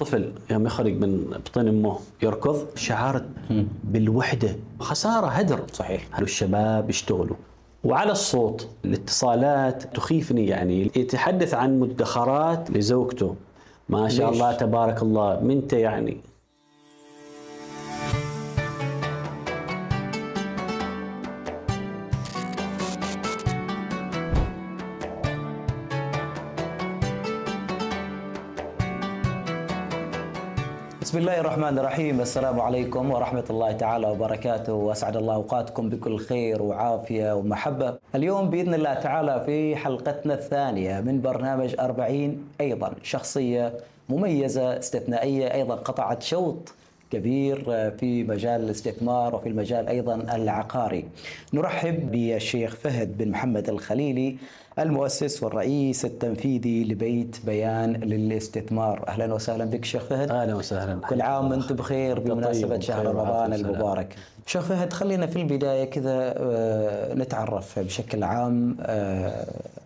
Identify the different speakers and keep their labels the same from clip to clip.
Speaker 1: طفل يوم يخرج من بطن امه يركض شعرت بالوحده، خساره، هدر.
Speaker 2: صحيح.
Speaker 1: الشباب يشتغلوا وعلى الصوت. الاتصالات تخيفني، يعني يتحدث عن مدخرات لزوجته، ما شاء الله تبارك الله، منته يعني.
Speaker 2: بسم الله الرحمن الرحيم. السلام عليكم ورحمة الله تعالى وبركاته، وأسعد الله أوقاتكم بكل خير وعافية ومحبة. اليوم بإذن الله تعالى في حلقتنا الثانية من برنامج 40، أيضا شخصية مميزة استثنائية، أيضا قطعت شوط كبير في مجال الاستثمار وفي المجال أيضا العقاري. نرحب بالشيخ فهد بن محمد الخليلي، المؤسس والرئيس التنفيذي لبيت بيان للاستثمار. أهلا وسهلا بك شيخ فهد.
Speaker 1: أهلا وسهلا.
Speaker 2: كل عام وانتم بخير بمناسبة شهر رمضان المبارك. شيخ فهد، خلينا في البداية كذا نتعرف بشكل عام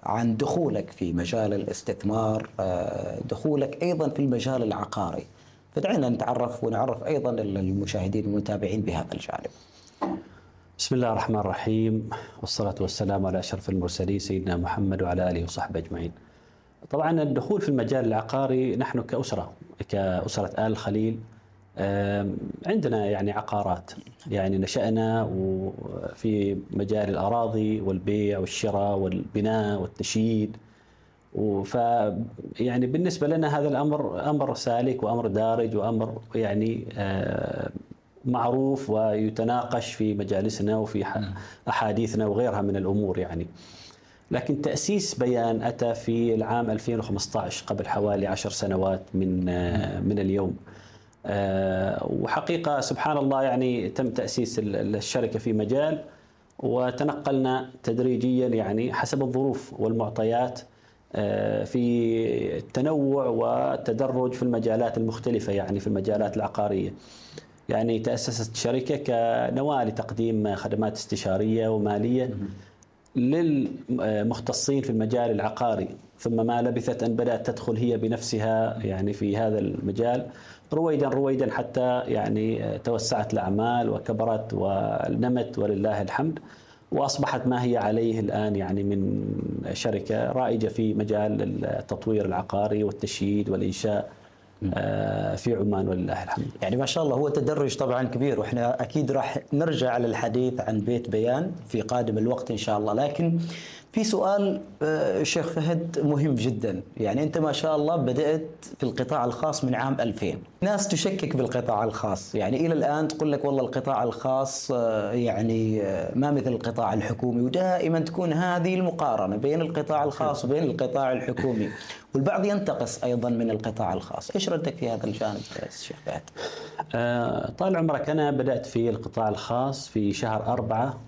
Speaker 2: عن دخولك في مجال الاستثمار، دخولك أيضا في المجال العقاري، فدعينا نتعرف ونعرف أيضا المشاهدين والمتابعين بهذا الجانب.
Speaker 1: بسم الله الرحمن الرحيم، والصلاة والسلام على أشرف المرسلين سيدنا محمد وعلى آله وصحبه أجمعين. طبعا الدخول في المجال العقاري، نحن كأسرة آل الخليل عندنا يعني عقارات، يعني نشأنا في مجال الأراضي والبيع والشراء والبناء والتشييد، يعني بالنسبة لنا هذا الأمر أمر سالك وأمر دارج وأمر يعني معروف ويتناقش في مجالسنا وفي أحاديثنا وغيرها من الأمور يعني. لكن تأسيس بيان أتى في العام 2015، قبل حوالي 10 سنوات من اليوم. وحقيقة سبحان الله يعني تم تأسيس الشركة في مجال، وتنقلنا تدريجيا يعني حسب الظروف والمعطيات في التنوع والتدرج في المجالات المختلفة، يعني في المجالات العقارية. يعني تأسست شركة كنواة لتقديم خدمات استشارية ومالية للمختصين في المجال العقاري، ثم ما لبثت أن بدأت تدخل هي بنفسها يعني في هذا المجال رويدا حتى يعني توسعت الأعمال وكبرت ونمت ولله الحمد، وأصبحت ما هي عليه الآن يعني من شركة رائجة في مجال التطوير العقاري والتشييد والإنشاء في عمان ولله الحمد.
Speaker 2: يعني ما شاء الله هو تدرج طبعا كبير، واحنا اكيد راح نرجع للحديث عن بيت بيان في قادم الوقت ان شاء الله. لكن في سؤال شيخ فهد مهم جدا، يعني انت ما شاء الله بدأت في القطاع الخاص من عام 2000، ناس تشكك بالقطاع الخاص، يعني الى الان تقول لك والله القطاع الخاص يعني ما مثل القطاع الحكومي، ودائما تكون هذه المقارنة بين القطاع الخاص وبين القطاع الحكومي، والبعض ينتقص ايضا من القطاع الخاص. ايش ردك في هذا الجانب شيخ فهد؟
Speaker 1: طال عمرك، انا بدأت في القطاع الخاص في شهر 4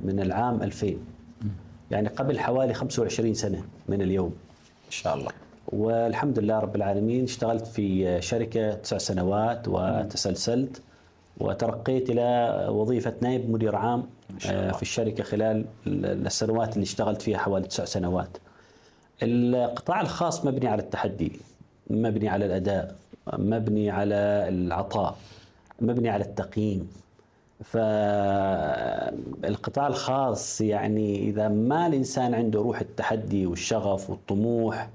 Speaker 1: من العام 2000، يعني قبل حوالي 25 سنة من اليوم
Speaker 2: إن شاء الله.
Speaker 1: والحمد لله رب العالمين. اشتغلت في شركة 9 سنوات وتسلسلت وترقيت إلى وظيفة نائب مدير عام في الشركة خلال السنوات اللي اشتغلت فيها حوالي 9 سنوات. القطاع الخاص مبني على التحدي، مبني على الأداء، مبني على العطاء، مبني على التقييم. فالقطاع الخاص يعني إذا ما الإنسان عنده روح التحدي والشغف والطموح،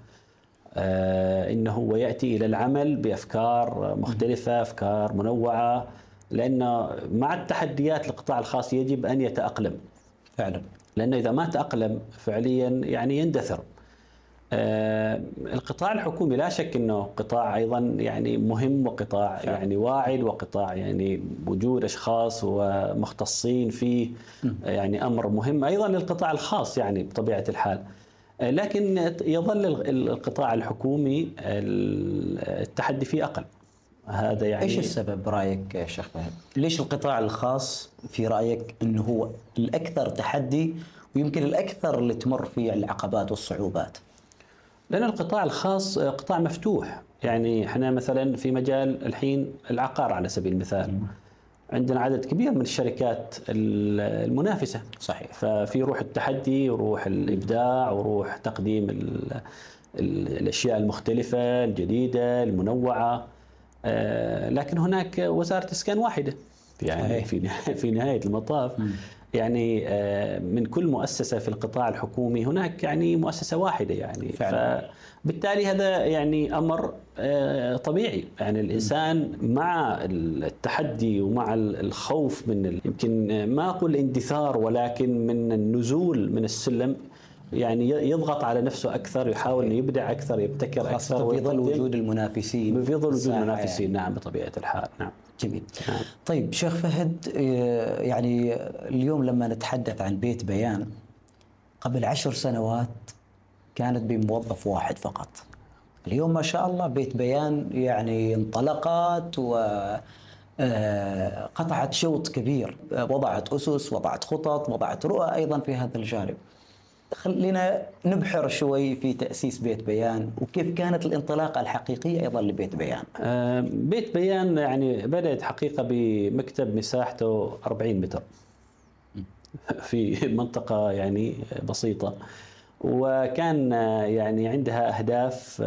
Speaker 1: إنه هو يأتي إلى العمل بأفكار مختلفة، أفكار منوعة، لأنه مع التحديات القطاع الخاص يجب أن يتأقلم
Speaker 2: فعلا،
Speaker 1: لأنه إذا ما تأقلم فعليا يعني يندثر. القطاع الحكومي لا شك أنه قطاع أيضا يعني مهم، وقطاع يعني واعد، وقطاع يعني وجود أشخاص ومختصين فيه يعني أمر مهم أيضا للقطاع الخاص يعني بطبيعة الحال. لكن يظل القطاع الحكومي التحدي فيه أقل. هذا يعني
Speaker 2: إيش السبب برأيك يا شيخ فهد؟ ليش القطاع الخاص في رأيك أنه هو الأكثر تحدي ويمكن الأكثر اللي تمر فيه العقبات والصعوبات؟
Speaker 1: لأن القطاع الخاص قطاع مفتوح، يعني احنا مثلا في مجال الحين العقار على سبيل المثال عندنا عدد كبير من الشركات المنافسة.
Speaker 2: صحيح.
Speaker 1: ففي روح التحدي وروح الإبداع وروح تقديم الأشياء المختلفة الجديدة المنوعة. لكن هناك وزارة إسكان واحدة يعني في نهاية المطاف. يعني من كل مؤسسة في القطاع الحكومي هناك يعني مؤسسة واحدة يعني فعلا. فبالتالي هذا يعني أمر طبيعي. يعني الإنسان مع التحدي ومع الخوف من يمكن ما أقول اندثار ولكن من النزول من السلم، يعني يضغط على نفسه أكثر، يحاول أنه يبدع أكثر، يبتكر أكثر
Speaker 2: في ظل وجود المنافسين.
Speaker 1: في ظل وجود المنافسين نعم بطبيعة الحال. نعم
Speaker 2: جميل. طيب شيخ فهد، يعني اليوم لما نتحدث عن بيت بيان قبل 10 سنوات كانت بموظف واحد فقط. اليوم ما شاء الله بيت بيان يعني انطلقت وقطعت شوط كبير، وضعت أسس، وضعت خطط، وضعت رؤى أيضا في هذا الجانب. خلينا نبحر شوي في تأسيس بيت بيان وكيف كانت الانطلاقة الحقيقية أيضا لبيت بيان.
Speaker 1: بيت بيان يعني بدأت حقيقة بمكتب مساحته 40 متر في منطقة يعني بسيطة، وكان يعني عندها أهداف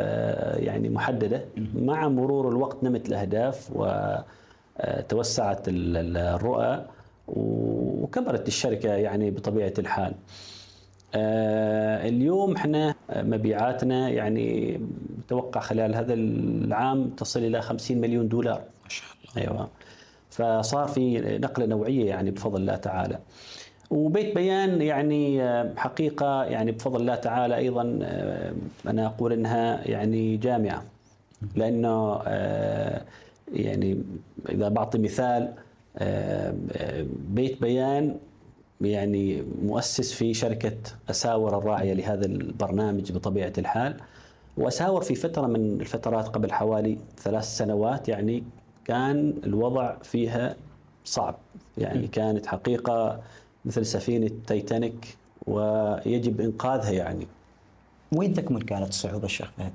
Speaker 1: يعني محددة. مع مرور الوقت نمت الأهداف وتوسعت الرؤى وكبرت الشركة يعني بطبيعة الحال. اليوم احنا مبيعاتنا يعني متوقع خلال هذا العام تصل إلى 50 مليون دولار ما شاء الله. أيوة، فصار في نقلة نوعية يعني بفضل الله تعالى. وبيت بيان يعني حقيقة يعني بفضل الله تعالى أيضا أنا أقول أنها يعني جامعة، لأنه يعني إذا بعطي مثال بيت بيان يعني مؤسس في شركة أساور الراعية لهذا البرنامج بطبيعة الحال. وأساور في فترة من الفترات قبل حوالي 3 سنوات يعني كان الوضع فيها صعب، يعني كانت حقيقة مثل سفينة تايتانيك ويجب إنقاذها. يعني
Speaker 2: وين تكمن كانت الصعوبة الشيخ فهد؟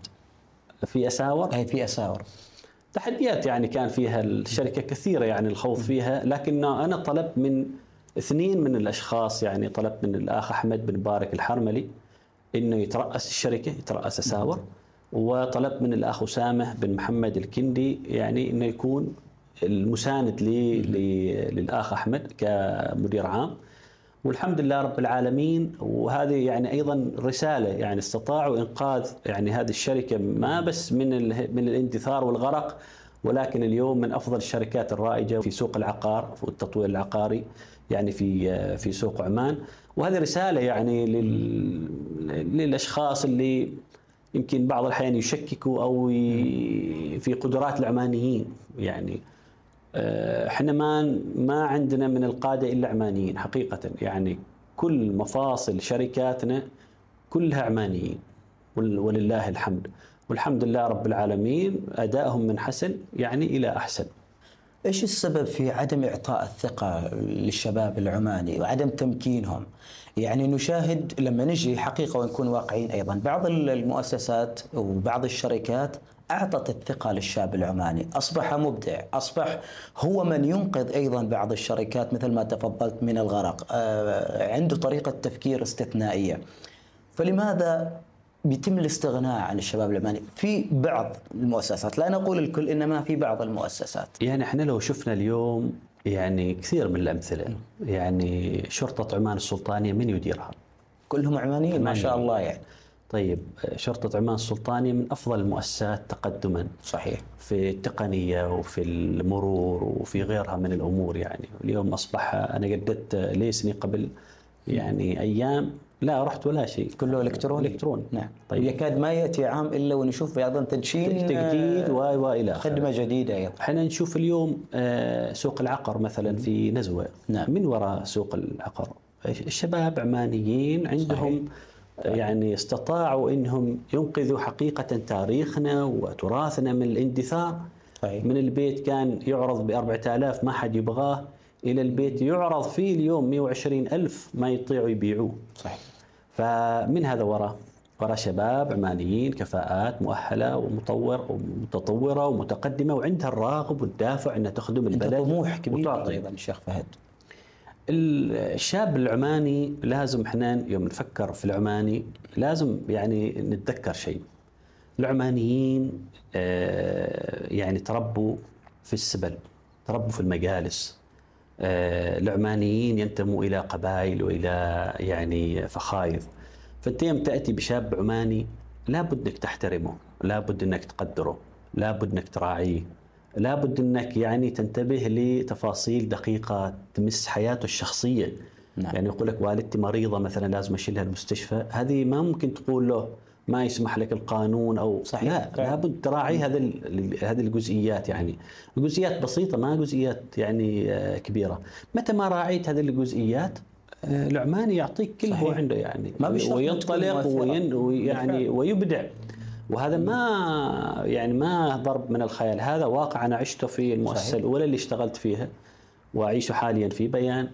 Speaker 1: في أساور؟
Speaker 2: أي في أساور
Speaker 1: تحديات يعني كان فيها الشركة كثيرة يعني الخوض فيها، لكن أنا طلبت من 2 من الأشخاص، يعني طلبت من الأخ أحمد بن بارك الحرملي إنه يترأس الشركة، يترأس أساور، وطلبت من الأخ أسامة بن محمد الكندي يعني إنه يكون المساند للأخ أحمد كمدير عام. والحمد لله رب العالمين. وهذه يعني أيضا رسالة، يعني استطاعوا إنقاذ يعني هذه الشركة ما بس من الاندثار والغرق، ولكن اليوم من أفضل الشركات الرائجة في سوق العقار والتطوير العقاري يعني في سوق عمان. وهذه رسالة يعني للأشخاص اللي يمكن بعض الأحيان يشككوا أو في قدرات العمانيين. يعني احنا ما عندنا من القادة إلا عمانيين حقيقة، يعني كل مفاصل شركاتنا كلها عمانيين ولله الحمد. والحمد لله رب العالمين أدائهم من حسن يعني إلى أحسن.
Speaker 2: إيش السبب في عدم إعطاء الثقة للشباب العماني وعدم تمكينهم؟ يعني نشاهد لما نجي حقيقة ونكون واقعين أيضا بعض المؤسسات وبعض الشركات أعطت الثقة للشاب العماني، أصبح مبدع، أصبح هو من ينقذ أيضا بعض الشركات مثل ما تفضلت من الغرق، عنده طريقة تفكير استثنائية. فلماذا بيتم الاستغناء عن الشباب العماني في بعض المؤسسات؟ لا نقول الكل، إنما في بعض المؤسسات.
Speaker 1: يعني احنا لو شفنا اليوم يعني كثير من الأمثلة، يعني شرطة عمان السلطانية من يديرها؟
Speaker 2: كلهم عمانيين ما شاء الله. يعني
Speaker 1: طيب شرطة عمان السلطانية من أفضل المؤسسات تقدما
Speaker 2: صحيح
Speaker 1: في التقنية وفي المرور وفي غيرها من الأمور. يعني اليوم أصبح أنا جددت ليسني قبل يعني أيام، لا رحت ولا شيء،
Speaker 2: كله إلكتروني.
Speaker 1: نعم.
Speaker 2: طيب يكاد ما يأتي عام إلا ونشوف أيضا تدشين
Speaker 1: تجديد وإلى
Speaker 2: خدمة جديدة أيضا.
Speaker 1: احنا نشوف اليوم سوق العقر مثلا في نزوة.
Speaker 2: نعم.
Speaker 1: من وراء سوق العقر الشباب عمانيين عندهم صحيح. يعني استطاعوا انهم ينقذوا حقيقة تاريخنا وتراثنا من الاندثار.
Speaker 2: صحيح.
Speaker 1: من البيت كان يعرض ب4000 ما حد يبغاه، الى البيت يعرض فيه اليوم 120,000 ما يطيعوا يبيعوه.
Speaker 2: صحيح.
Speaker 1: فمن هذا وراء شباب عمانيين كفاءات مؤهلة ومتطورة ومتقدمة وعندها الراغب والدافع انها تخدم البلد.
Speaker 2: طموح كبير ايضا الشيخ فهد.
Speaker 1: الشاب العماني لازم احنا يوم نفكر في العماني لازم يعني نتذكر شيء، العمانيين يعني تربوا في السبل، تربوا في المجالس. العمانيين ينتموا إلى قبائل وإلى يعني فخايذ. فأنت يوم تأتي بشاب عماني لابد أنك تحترمه، لابد أنك تقدره، لابد أنك تراعيه، لابد أنك يعني تنتبه لتفاصيل دقيقة تمس حياته الشخصية.
Speaker 2: نعم.
Speaker 1: يعني يقول لك والدتي مريضة مثلا لازم أشيلها المستشفى، هذه ما ممكن تقول له ما يسمح لك القانون أو
Speaker 2: صحيح.
Speaker 1: لا، لابد تراعي هذه الجزئيات. يعني جزئيات بسيطة، ما جزئيات يعني كبيرة. متى ما راعيت هذه الجزئيات العماني يعطيك كل هو عنده يعني، وينطلق ويعني ويبدع. وهذا ما يعني ما ضرب من الخيال، هذا واقع أنا عشته في المؤسسة الأولى اللي اشتغلت فيها وأعيشه حاليا في بيان،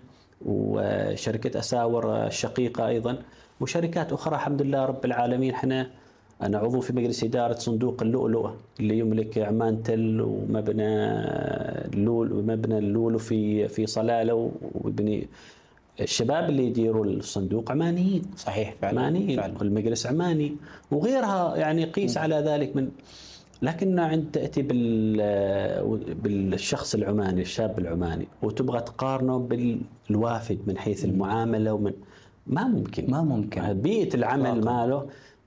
Speaker 1: وشركة أساور الشقيقة أيضا، وشركات أخرى الحمد لله رب العالمين. أنا عضو في مجلس إدارة صندوق اللؤلؤة اللي يملك عمان تل ومبنى اللؤلؤ في صلالة، وابني الشباب اللي يديروا الصندوق عمانيين.
Speaker 2: صحيح فعلا.
Speaker 1: عمانيين فعلا. والمجلس عماني وغيرها يعني قيس على ذلك لكن عند تأتي بالشخص العماني، الشاب العماني، وتبغى تقارنه بالوافد من حيث المعاملة ما ممكن. بيئة العمل ماله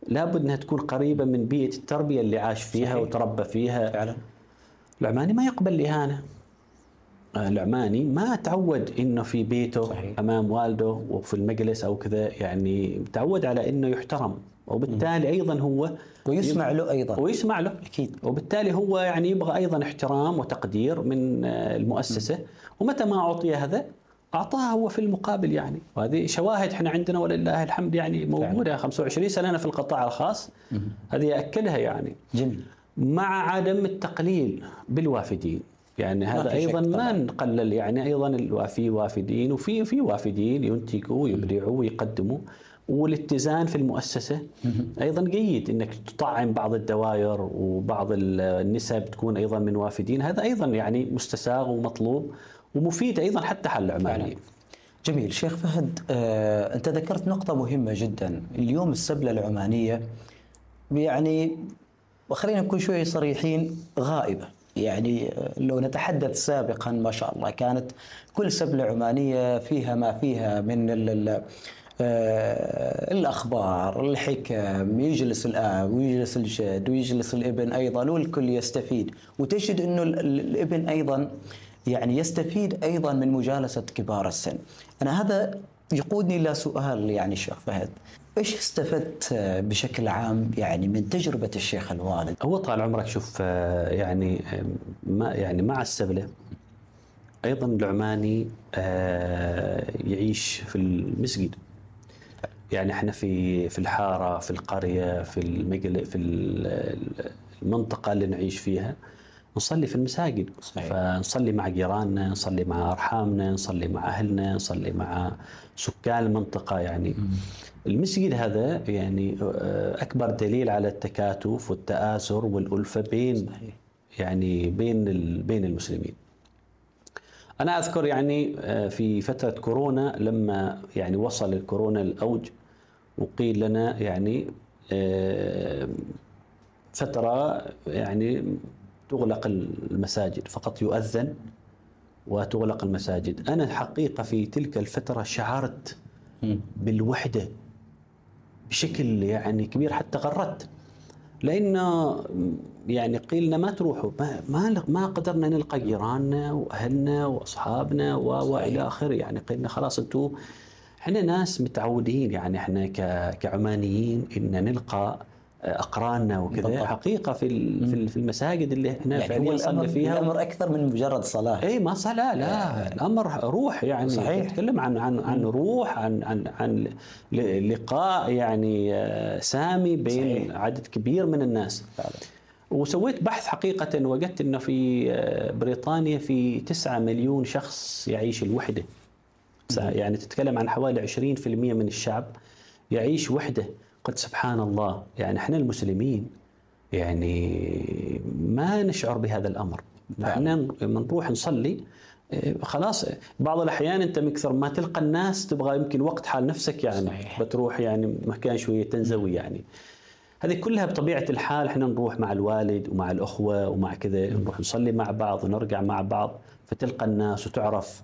Speaker 1: لابد أنها تكون قريبة من بيئة التربية اللي عاش فيها. صحيح. وتربى فيها فعلا. العماني ما يقبل الإهانة، العماني ما تعود إنه في بيته صحيح. أمام والده وفي المجلس أو كذا، يعني تعود على إنه يحترم، وبالتالي أيضا هو
Speaker 2: ويسمع له
Speaker 1: أكيد. وبالتالي هو يعني يبغى أيضا احترام وتقدير من المؤسسة. ومتى ما أعطي هذا أعطاها هو في المقابل يعني. وهذه شواهد احنا عندنا ولله الحمد يعني موجودة. 25 سنة أنا في القطاع الخاص، هذه يأكدها يعني.
Speaker 2: جميل.
Speaker 1: مع عدم التقليل بالوافدين، يعني هذا أيضا ما نقلل، يعني أيضا في وافدين وفي وافدين ينتجوا ويبدعوا ويقدموا، والاتزان في المؤسسة أيضا جيد، إنك تطعم بعض الدوائر وبعض النسب تكون أيضا من وافدين، هذا أيضا يعني مستساغ ومطلوب ومفيد أيضا حتى حل العماني.
Speaker 2: جميل. شيخ فهد، أنت ذكرت نقطة مهمة جدا. اليوم السبلة العمانية يعني، وخلينا نكون شوي صريحين، غائبة. يعني لو نتحدث سابقا ما شاء الله كانت كل سبلة عمانية فيها ما فيها من الأخبار، الحكم، يجلس الآب ويجلس الجد ويجلس الابن أيضا، والكل يستفيد. وتجد أنه الابن أيضا يعني يستفيد أيضا من مجالسة كبار السن. أنا هذا يقودني إلى سؤال يعني شيخ فهد، إيش استفدت بشكل عام يعني من تجربة الشيخ الوالد؟
Speaker 1: هو طال عمرك شوف يعني مع السبلة أيضا العماني يعيش في المسجد. يعني احنا في الحارة، في القرية، في المنطقة اللي نعيش فيها نصلي في المساجد. صحيح. فنصلي مع جيراننا، نصلي مع أرحامنا، نصلي مع أهلنا، نصلي مع سكان المنطقة يعني. المسجد هذا يعني أكبر دليل على التكاتف والتآزر والألفة بين المسلمين. أنا أذكر يعني في فترة كورونا لما يعني وصل الكورونا الأوج، وقيل لنا يعني فترة يعني تغلق المساجد، فقط يؤذن وتغلق المساجد. أنا الحقيقة في تلك الفترة شعرت بالوحدة بشكل يعني كبير، حتى غردت، لأنه يعني قيل لنا ما تروحوا، ما قدرنا نلقى جيراننا وأهلنا وأصحابنا وإلى آخره. يعني قيلنا خلاص أنتوا، إحنا ناس متعودين يعني إحنا كعمانيين إن نلقى أقراننا وكذا. حقيقة في المساجد اللي إحنا
Speaker 2: يعني
Speaker 1: فعليا نصلي فيها
Speaker 2: الأمر أكثر من مجرد صلاة.
Speaker 1: أي ما صلاة، لا الأمر روح يعني. صحيح. تتكلم عن روح، عن لقاء يعني سامي بين صحيح. عدد كبير من الناس. وسويت بحث حقيقة، وجدت إنه في بريطانيا في 9 مليون شخص يعيش الوحدة. يعني تتكلم عن حوالي 20% من الشعب يعيش وحدة. قلت سبحان الله، يعني احنا المسلمين يعني ما نشعر بهذا الأمر. احنا نروح نصلي خلاص، بعض الأحيان أنت مكثر ما تلقى الناس تبغى يمكن وقت حال نفسك يعني. صحيح. بتروح يعني مكان شوية تنزوي يعني. هذه كلها بطبيعة الحال احنا نروح مع الوالد ومع الأخوة ومع كذا، نروح نصلي مع بعض ونرجع مع بعض، فتلقى الناس وتعرف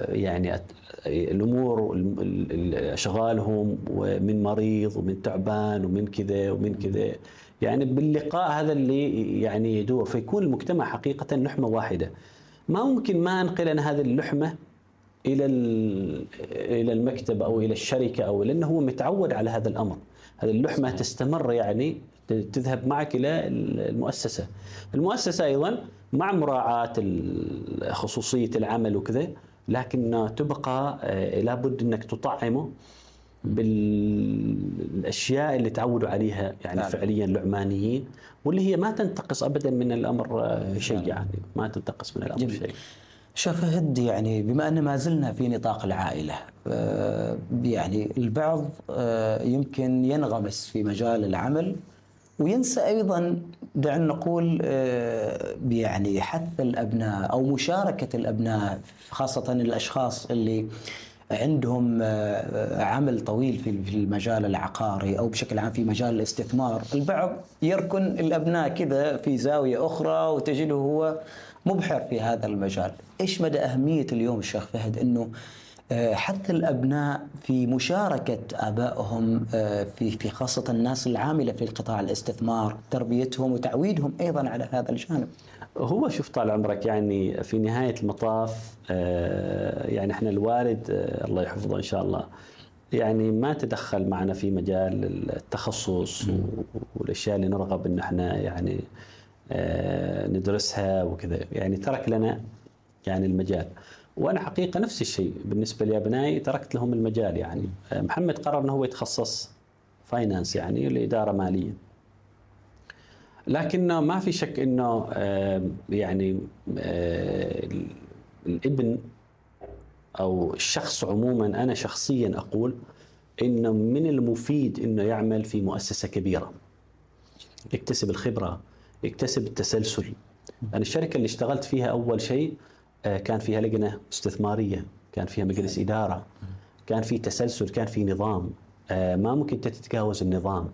Speaker 1: يعني الأمور أشغالهم، ومن مريض ومن تعبان ومن كذا ومن كذا. يعني باللقاء هذا اللي يعني يدور، فيكون المجتمع حقيقة لحمة واحدة. ما ممكن ما أنقل أنا هذه اللحمة إلى المكتب أو إلى الشركة، أو لأنه هو متعود على هذا الأمر. هذه اللحمة تستمر، يعني تذهب معك إلى المؤسسة. المؤسسة أيضا مع مراعاة خصوصية العمل وكذا، لكن تبقى لابد أنك تطعمه بالأشياء اللي تعودوا عليها يعني فعليا العمانيين، واللي هي ما تنتقص أبدا من الأمر شيء، يعني ما تنتقص من الأمر شيء.
Speaker 2: شيخ فهد، يعني بما أن ما زلنا في نطاق العائلة، يعني البعض يمكن ينغمس في مجال العمل وينسى أيضا، دعنا نقول يعني حث الأبناء أو مشاركة الأبناء، خاصة الأشخاص اللي عندهم عمل طويل في المجال العقاري أو بشكل عام في مجال الاستثمار. البعض يركن الأبناء كذا في زاوية أخرى وتجده هو مبحر في هذا المجال. إيش مدى أهمية اليوم الشيخ فهد أنه حث الأبناء في مشاركة آبائهم في خاصة الناس العاملة في قطاع الاستثمار، تربيتهم وتعويدهم أيضا على هذا الجانب؟
Speaker 1: هو شوف طال عمرك، يعني في نهاية المطاف يعني احنا الوالد الله يحفظه إن شاء الله يعني ما تدخل معنا في مجال التخصص والأشياء اللي نرغب إن احنا يعني ندرسها وكذا، يعني ترك لنا يعني المجال. وأنا حقيقة نفس الشيء بالنسبة لأبنائي، تركت لهم المجال. يعني محمد قرر أنه هو يتخصص فاينانس، يعني الإدارة مالية، لكن ما في شك أنه يعني الابن أو الشخص عموما، أنا شخصيا أقول إنه من المفيد إنه يعمل في مؤسسة كبيرة، يكتسب الخبرة، يكتسب التسلسل. أنا الشركة اللي اشتغلت فيها أول شيء كان فيها لجنة استثمارية، كان فيها مجلس إدارة، كان في تسلسل، كان في نظام، ما ممكن تتجاوز النظام.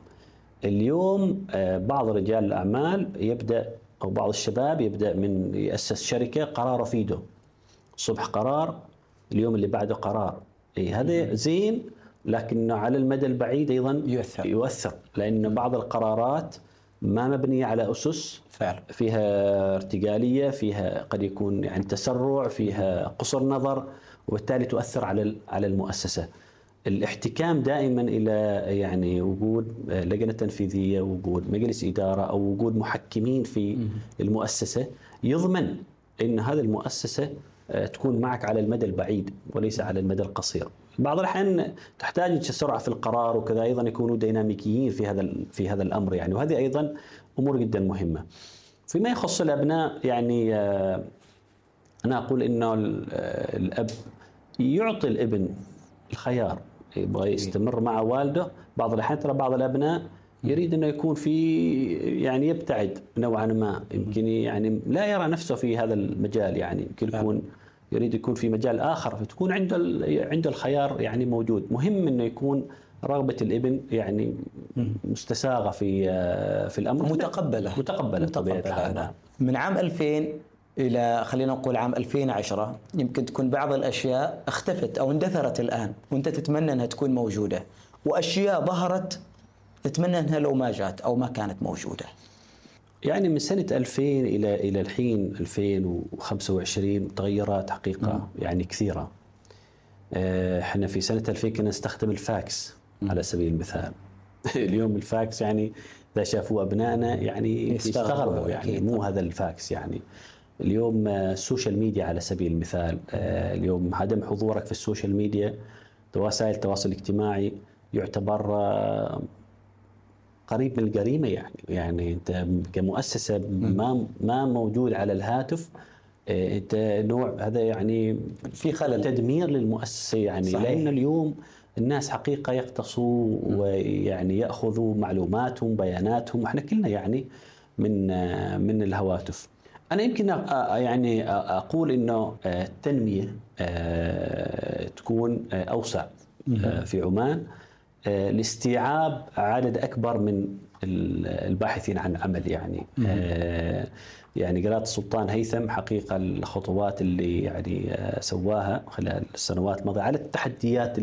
Speaker 1: اليوم بعض رجال الأعمال يبدأ، أو بعض الشباب يبدأ من يأسس شركة، قراره في يده، الصبح قرار، اليوم اللي بعده قرار. هذا زين، لكن على المدى البعيد أيضا يؤثر، لأن بعض القرارات ما مبنية على أسس
Speaker 2: فعلا،
Speaker 1: فيها ارتجالية، فيها قد يكون يعني تسرع، فيها قصر نظر، وبالتالي تؤثر على المؤسسة. الاحتكام دائما إلى يعني وجود لجنة تنفيذية، وجود مجلس إدارة، أو وجود محكمين في المؤسسة يضمن أن هذه المؤسسة تكون معك على المدى البعيد وليس على المدى القصير. بعض الأحيان تحتاج سرعة في القرار وكذا، أيضا يكونوا ديناميكيين في هذا الأمر يعني، وهذه أيضا أمور جدا مهمة. فيما يخص الأبناء يعني أنا أقول إنه الأب يعطي الابن الخيار، يبغى يستمر مع والده. بعض الأحيان ترى بعض الأبناء يريد أنه يكون في يعني يبتعد نوعا ما، يمكن يعني لا يرى نفسه في هذا المجال، يعني يمكن يكون يريد يكون في مجال آخر، فتكون عنده الخيار يعني موجود. مهم أنه يكون رغبة الابن يعني مستساغة في الأمر، متقبلة بطبيعة الحال.
Speaker 2: من عام 2000 إلى خلينا نقول عام 2010 يمكن تكون بعض الأشياء اختفت أو اندثرت الآن، وأنت تتمنى أنها تكون موجودة، وأشياء ظهرت تتمنى أنها لو ما جات أو ما كانت موجودة.
Speaker 1: يعني من سنة 2000 إلى الحين 2025 تغيرات حقيقة يعني كثيرة. احنا في سنة 2000 كنا نستخدم الفاكس على سبيل المثال. اليوم الفاكس يعني إذا شافوا أبنائنا يعني يستغربوا، يعني مو هذا الفاكس. يعني اليوم السوشيال ميديا على سبيل المثال، اليوم عدم حضورك في السوشيال ميديا، وسائل التواصل الاجتماعي، يعتبر قريب من الجريمة. يعني أنت كمؤسسة ما موجود على الهاتف، أنت نوع هذا يعني
Speaker 2: في خلل،
Speaker 1: تدمير للمؤسسة يعني. صحيح. لأن اليوم الناس حقيقة يقتصوا ويعني يأخذوا معلوماتهم، بياناتهم، وإحنا كلنا يعني من الهواتف. أنا يمكن يعني أقول إنه التنمية تكون أوسع في عمان، لاستيعاب عدد أكبر من الباحثين عن عمل يعني. يعني قناة السلطان هيثم حقيقة الخطوات اللي يعني سواها خلال السنوات الماضية على التحديات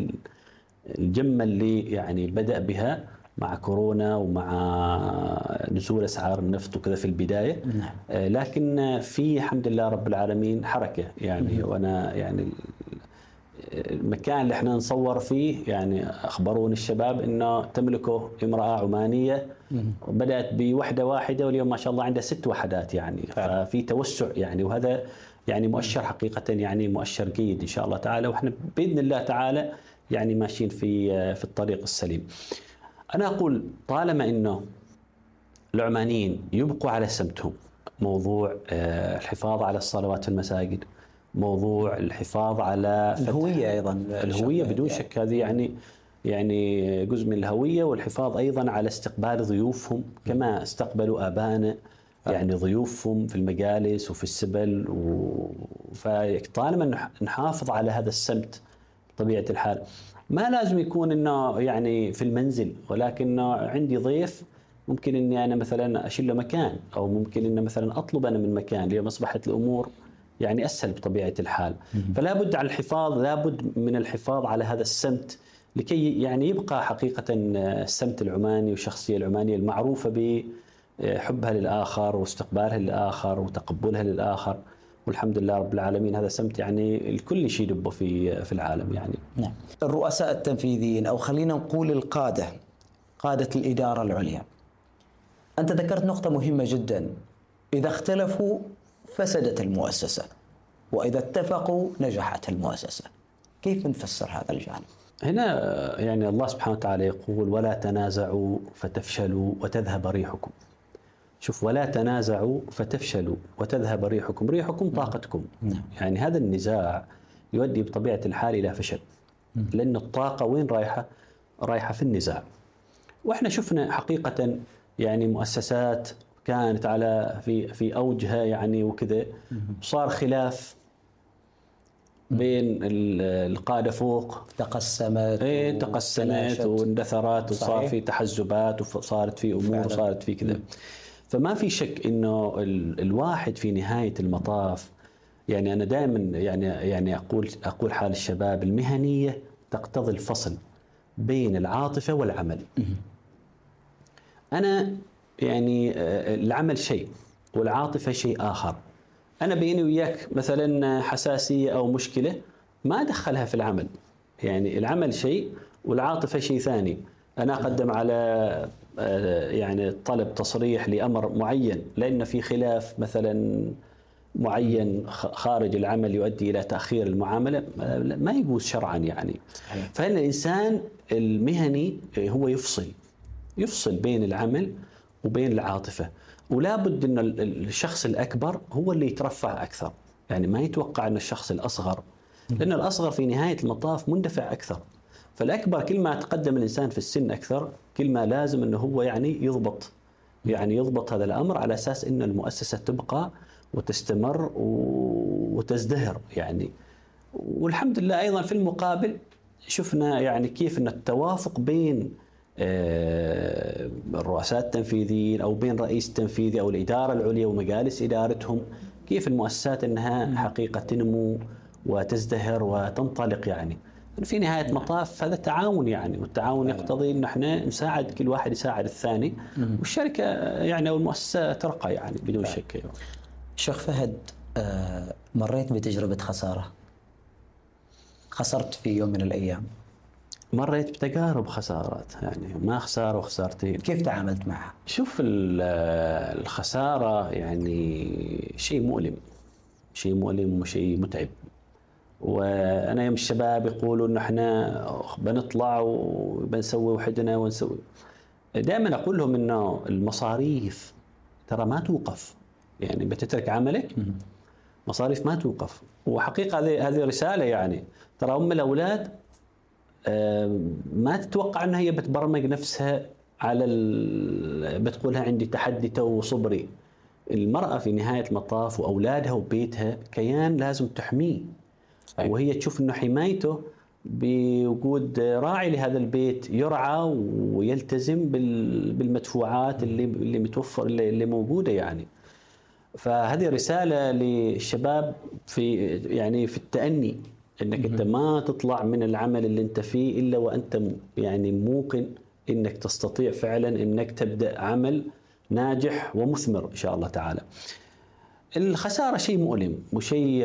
Speaker 1: الجمة اللي يعني بدأ بها مع كورونا ومع نزول أسعار النفط وكذا في البداية. لكن في الحمد لله رب العالمين حركة يعني. وأنا يعني المكان اللي احنا نصور فيه يعني أخبروني الشباب إنه تملكه امرأة عمانية، وبدأت بوحدة واحدة واليوم ما شاء الله عندها 6 وحدات يعني. ففي توسع يعني، وهذا يعني مؤشر حقيقة يعني مؤشر جيد إن شاء الله تعالى. وإحنا بإذن الله تعالى يعني ماشيين في الطريق السليم. أنا أقول طالما إنه العمانيين يبقوا على سمتهم، موضوع الحفاظ على الصلوات في المساجد، موضوع الحفاظ على
Speaker 2: الهوية أيضا،
Speaker 1: الهوية بدون شك هذه يعني جزء من الهوية، والحفاظ أيضا على استقبال ضيوفهم كما استقبلوا آبائنا يعني ضيوفهم في المجالس وفي السبل. فطالما نحافظ على هذا السمت بطبيعة الحال، ما لازم يكون إنه يعني في المنزل، ولكنه عندي ضيف ممكن إني أنا مثلا أشيل له مكان، أو ممكن إنه مثلا أطلب أنا من مكان. اليوم أصبحت الأمور يعني أسهل بطبيعة الحال. فلا بد على الحفاظ، لا بد من الحفاظ على هذا السمت لكي يعني يبقى حقيقة السمت العماني والشخصية العمانية المعروفة بحبها للآخر واستقبالها للآخر وتقبلها للآخر. والحمد لله رب العالمين هذا سمت يعني الكل شيء يدبه في العالم يعني.
Speaker 2: نعم. الرؤساء التنفيذيين، أو خلينا نقول القادة، قادة الإدارة العليا، أنت ذكرت نقطة مهمة جدا: إذا اختلفوا فسدت المؤسسة، وإذا اتفقوا نجحت المؤسسة. كيف نفسر هذا الجانب؟
Speaker 1: هنا يعني الله سبحانه وتعالى يقول: ولا تنازعوا فتفشلوا وتذهب ريحكم. شوف، ولا تنازعوا فتفشلوا وتذهب ريحكم. ريحكم طاقتكم. يعني هذا النزاع يؤدي بطبيعة الحال إلى فشل، لأن الطاقة وين رايحة؟ رايحة في النزاع. وإحنا شفنا حقيقة يعني مؤسسات كانت على في أوجها يعني وكذا، صار خلاف بين القادة فوق، تقسمت واندثرت، وصار في تحزبات، وصارت في أمور، وصارت في كذا. فما في شك إنه الواحد في نهاية المطاف يعني أنا دائما يعني أقول حال الشباب: المهنية تقتضي الفصل بين العاطفة والعمل. أنا يعني العمل شيء والعاطفة شيء آخر. أنا بيني وياك مثلا حساسية أو مشكلة، ما أدخلها في العمل. يعني العمل شيء والعاطفة شيء ثاني. أنا أقدم على يعني طلب تصريح لأمر معين لأن في خلاف مثلا معين خارج العمل يؤدي إلى تأخير المعاملة، ما يجوز شرعا يعني. فإن الإنسان المهني هو يفصل بين العمل وبين العاطفة. ولا بد أن الشخص الأكبر هو اللي يترفع أكثر، يعني ما يتوقع أن الشخص الأصغر، لأن الأصغر في نهاية المطاف مندفع أكثر. فالأكبر كل ما تقدم الإنسان في السن أكثر، كل ما لازم أنه هو يعني يضبط هذا الأمر على أساس أن المؤسسة تبقى وتستمر وتزدهر يعني. والحمد لله أيضا في المقابل شفنا يعني كيف أن التوافق بين الرؤساء التنفيذيين أو بين رئيس التنفيذي أو الإدارة العليا ومجالس إدارتهم، كيف المؤسسات أنها حقيقة تنمو وتزدهر وتنطلق يعني. في نهاية مطاف هذا تعاون يعني، والتعاون يقتضي أن احنا نساعد، كل واحد يساعد الثاني، والشركة يعني أو المؤسسة ترقى يعني بدون شك.
Speaker 2: شيخ فهد، مريت بتجربة خسارة؟ خسرت في يوم من الأيام؟
Speaker 1: مريت بتجارب خسارات يعني، ما خسارة وخسارتين.
Speaker 2: كيف تعاملت معها؟
Speaker 1: شوف، الخسارة يعني شيء مؤلم وشيء متعب. وأنا يوم الشباب يقولوا إنه إحنا بنطلع وبنسوي وحدنا ونسوي، دائما أقول لهم إنه المصاريف ترى ما توقف. يعني بتترك عملك، مصاريف ما توقف. وحقيقة هذه رسالة يعني، ترى أم الأولاد ما تتوقع أنها هي بتبرمج نفسها على بتقولها عندي تحدي تو صبري. المرأة في نهاية المطاف وأولادها وبيتها كيان لازم تحميه، وهي تشوف أنه حمايته بوجود راعي لهذا البيت يرعى ويلتزم بالمدفوعات اللي متوفر اللي موجودة يعني. فهذه رسالة للشباب في التأني، انك انت ما تطلع من العمل اللي انت فيه الا وانت يعني موقن انك تستطيع فعلا انك تبدأ عمل ناجح ومثمر ان شاء الله تعالى. الخسارة شيء مؤلم وشيء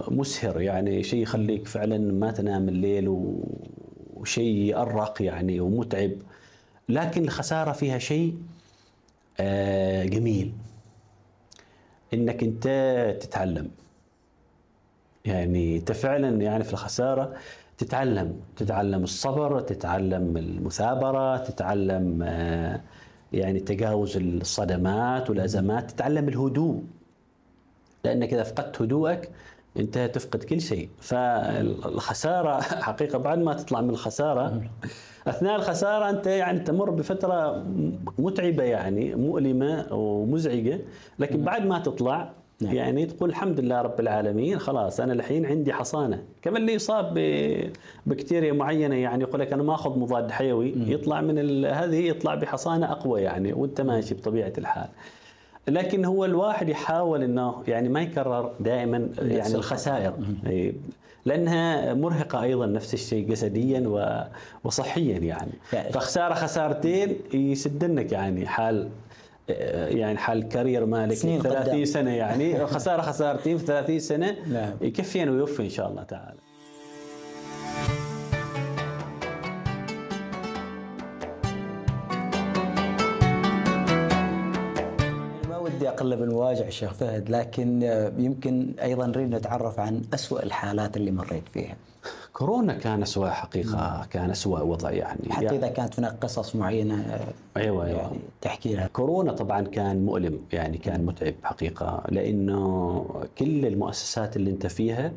Speaker 1: مسهر، يعني شيء يخليك فعلا ما تنام الليل وشيء يأرق يعني ومتعب، لكن الخسارة فيها شيء جميل، انك انت تتعلم. يعني انت فعلا يعني في الخسارة تتعلم الصبر، تتعلم المثابرة، تتعلم يعني تجاوز الصدمات والأزمات، تتعلم الهدوء، لأنك إذا فقدت هدوءك أنت تفقد كل شيء. فالخسارة حقيقة بعد ما تطلع من الخسارة، أثناء الخسارة أنت يعني تمر بفترة متعبة يعني مؤلمة ومزعجة، لكن بعد ما تطلع يعني تقول الحمد لله رب العالمين، خلاص أنا الحين عندي حصانة. كما اللي يصاب ببكتيريا معينة يعني يقول لك أنا ما أخذ مضاد حيوي، يطلع من هذه يطلع بحصانة أقوى يعني، وأنت ماشي بطبيعة الحال. لكن هو الواحد يحاول انه يعني ما يكرر دائما يعني الخسائر، لانها مرهقه ايضا نفس الشيء جسديا وصحيا يعني. فخساره خسارتين يسدنك يعني حال كارير مالك 30 سنه يعني خساره خسارتين في 30 سنه يكفين ويوفي ان شاء الله تعالى.
Speaker 2: بدي أقلب المواجع شيخ فهد، لكن يمكن أيضا نريد نتعرف عن أسوأ الحالات اللي مريت فيها.
Speaker 1: كورونا كان أسوأ حقيقة، كان أسوأ وضع يعني.
Speaker 2: حتى إذا كانت هناك قصص معينة
Speaker 1: أيوة
Speaker 2: يعني تحكي لها.
Speaker 1: كورونا طبعا كان مؤلم يعني، كان متعب حقيقة، لأنه كل المؤسسات اللي أنت فيها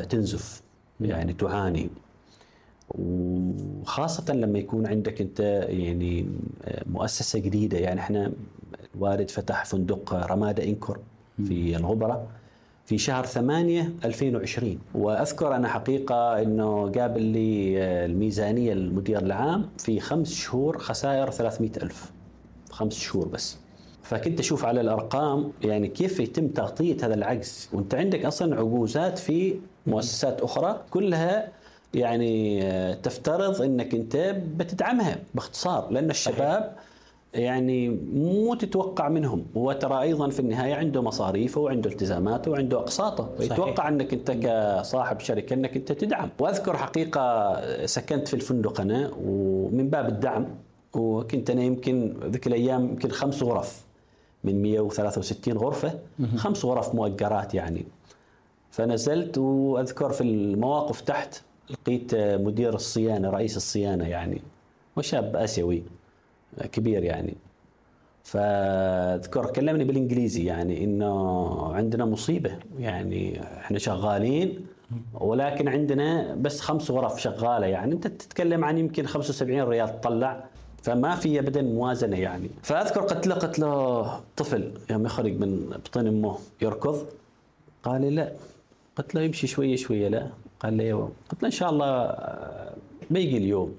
Speaker 1: تنزف يعني، تعاني، وخاصة لما يكون عندك أنت يعني مؤسسة جديدة. يعني احنا الوالد فتح فندق رمادة إنكور في الغبرة في شهر 8/2020، وأذكر أنا حقيقة أنه قابل لي الميزانية المدير العام في 5 شهور خسائر 300,000، 5 شهور بس. فكنت أشوف على الأرقام يعني كيف يتم تغطية هذا العجز، وأنت عندك أصلا عجوزات في مؤسسات أخرى كلها يعني تفترض أنك أنت بتدعمها باختصار، لأن الشباب يعني مو تتوقع منهم، هو ترى أيضا في النهاية عنده مصاريفه وعنده التزاماته وعنده أقساطه، ويتوقع أنك أنت كصاحب شركة أنك أنت تدعم. وأذكر حقيقة سكنت في الفندق أنا ومن باب الدعم، وكنت أنا يمكن ذيك الأيام يمكن 5 غرف من 163 غرفة، 5 غرف مؤجرات يعني. فنزلت وأذكر في المواقف تحت لقيت مدير الصيانة، رئيس الصيانة يعني، وشاب آسيوي كبير يعني. فاذكر كلمني بالانجليزي يعني انه عندنا مصيبه، يعني احنا شغالين ولكن عندنا بس 5 غرف شغاله، يعني انت تتكلم عن يمكن 75 ريال تطلع، فما في ابدا موازنه يعني. فاذكر قلت له طفل يوم يخرج من بطن امه يركض، قال لي لا. قلت له يمشي شويه شويه، لا. قال لي ايوه. قلت له ان شاء الله بيجي اليوم.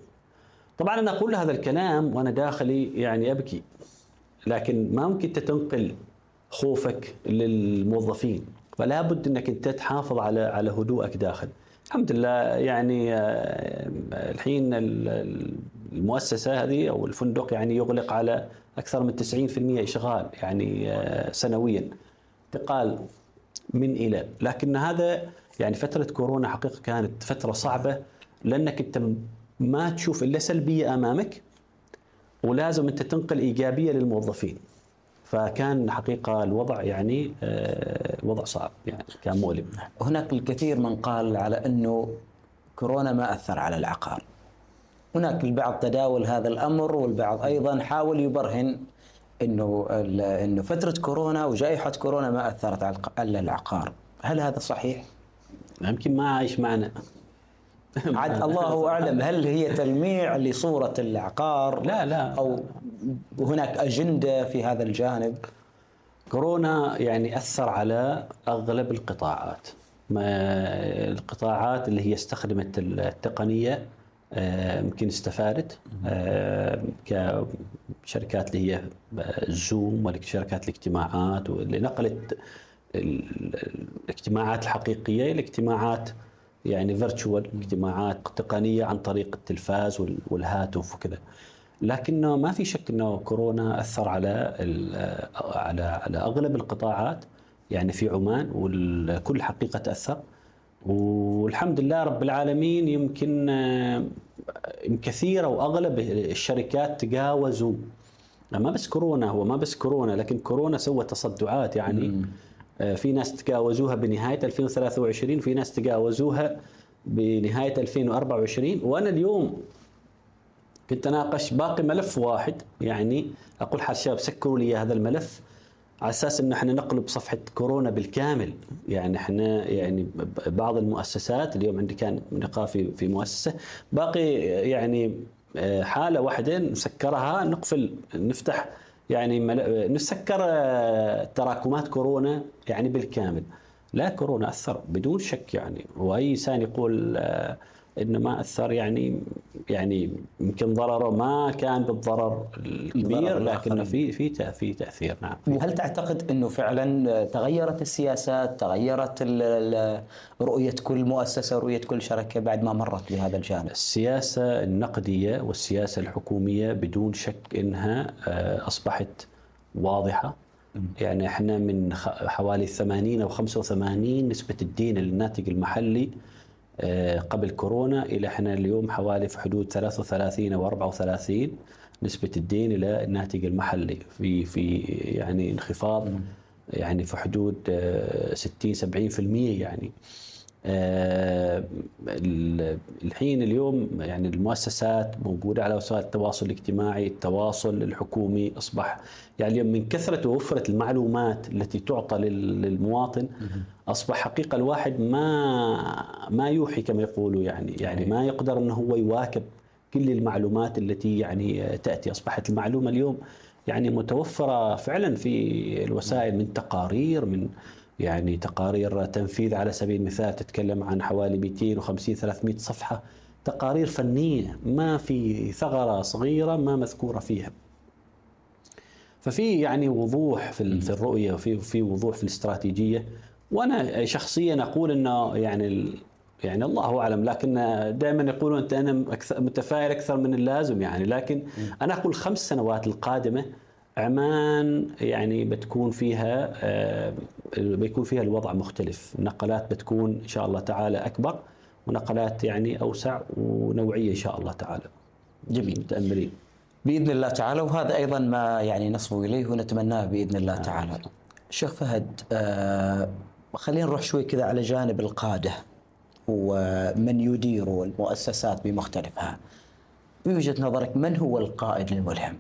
Speaker 1: طبعا أنا أقول هذا الكلام وأنا داخلي يعني أبكي، لكن ما ممكن تنقل خوفك للموظفين، فلا بد أنك أنت تحافظ على هدوءك داخل. الحمد لله يعني الحين المؤسسة هذه أو الفندق يعني يغلق على أكثر من 90% إشغال يعني سنويا، انتقال من إلى. لكن هذا يعني فترة كورونا حقيقة كانت فترة صعبة، لأنك أنت ما تشوف إلا سلبية أمامك، ولازم أنت تنقل إيجابية للموظفين. فكان حقيقة الوضع يعني وضع صعب يعني، كان مؤلم.
Speaker 2: هناك الكثير من قال على أنه كورونا ما أثر على العقار. هناك البعض تداول هذا الأمر، والبعض أيضا حاول يبرهن أنه فترة كورونا وجائحة كورونا ما أثرت على العقار. هل هذا صحيح؟
Speaker 1: يمكن ما عايش معنا.
Speaker 2: عاد الله أعلم، هل هي تلميع لصورة العقار؟
Speaker 1: لا
Speaker 2: أو هناك أجندة في هذا الجانب؟
Speaker 1: كورونا يعني أثر على أغلب القطاعات، القطاعات اللي هي استخدمت التقنية يمكن استفادت، كشركات اللي هي زوم وشركات الاجتماعات، واللي نقلت الاجتماعات الحقيقية إلى اجتماعات يعني فيرتشوال، اجتماعات تقنية عن طريق التلفاز والهاتف وكذا. لكنه ما في شك انه كورونا اثر على اغلب القطاعات يعني في عمان، والكل حقيقة تاثر. والحمد لله رب العالمين، يمكن كثيرة واغلب الشركات تجاوزوا ما بس كورونا، هو ما بس كورونا، لكن كورونا سوى تصدعات يعني. في ناس تجاوزوها بنهاية 2023، في ناس تجاوزوها بنهاية 2024. وانا اليوم كنت اناقش باقي ملف واحد، يعني اقول حال الشباب سكروا لي هذا الملف على اساس انه احنا نقلب صفحه كورونا بالكامل. يعني احنا يعني بعض المؤسسات اليوم، عندي كان لقاء في مؤسسه، باقي يعني حاله واحده نسكرها، نقفل نفتح يعني نسكر تراكمات كورونا يعني بالكامل. لا، كورونا اثر بدون شك يعني، واي انسان يقول انه ما اثر يعني يمكن ضرره ما كان بالضرر الكبير، لكن في تاثير. نعم.
Speaker 2: وهل تعتقد انه فعلا تغيرت السياسات، تغيرت رؤيه كل مؤسسه، رؤيه كل شركه بعد ما مرت بهذا الجانب؟
Speaker 1: السياسه النقديه والسياسه الحكوميه بدون شك انها اصبحت واضحه. يعني احنا من حوالي 80 او 85 نسبه الدين للناتج المحلي قبل كورونا، إلى احنا اليوم حوالي في حدود 33 أو 34 نسبة الدين إلى الناتج المحلي، في يعني انخفاض يعني في حدود 60-70% يعني. الحين اليوم يعني المؤسسات موجودة على وسائل التواصل الاجتماعي، التواصل الحكومي أصبح يعني اليوم من كثرة ووفرة المعلومات التي تعطى للمواطن، أصبح حقيقة الواحد ما يوحي كما يقولوا يعني ما يقدر أنه هو يواكب كل المعلومات التي يعني تأتي. أصبحت المعلومة اليوم يعني متوفرة فعلا في الوسائل، من تقارير، من يعني تقارير تنفيذ على سبيل المثال تتكلم عن حوالي 250-300 صفحة تقارير فنية، ما في ثغرة صغيرة ما مذكورة فيها. ففي يعني وضوح في الرؤية، وفي وضوح في الاستراتيجية. وأنا شخصيا أقول أنه يعني الله أعلم، لكن دائما يقولون أنا متفائل أكثر من اللازم يعني. لكن أنا أقول 5 سنوات القادمة عمان يعني بيكون فيها الوضع مختلف. النقلات بتكون إن شاء الله تعالى أكبر، ونقلات يعني أوسع ونوعية إن شاء الله تعالى.
Speaker 2: جميل،
Speaker 1: متأملين
Speaker 2: بإذن الله تعالى، وهذا أيضا ما يعني نصبو إليه ونتمناه بإذن الله تعالى. شيخ فهد، خلينا نروح شوي كذا على جانب القادة ومن يدير المؤسسات بمختلفها. بوجهة نظرك من هو القائد الملهم؟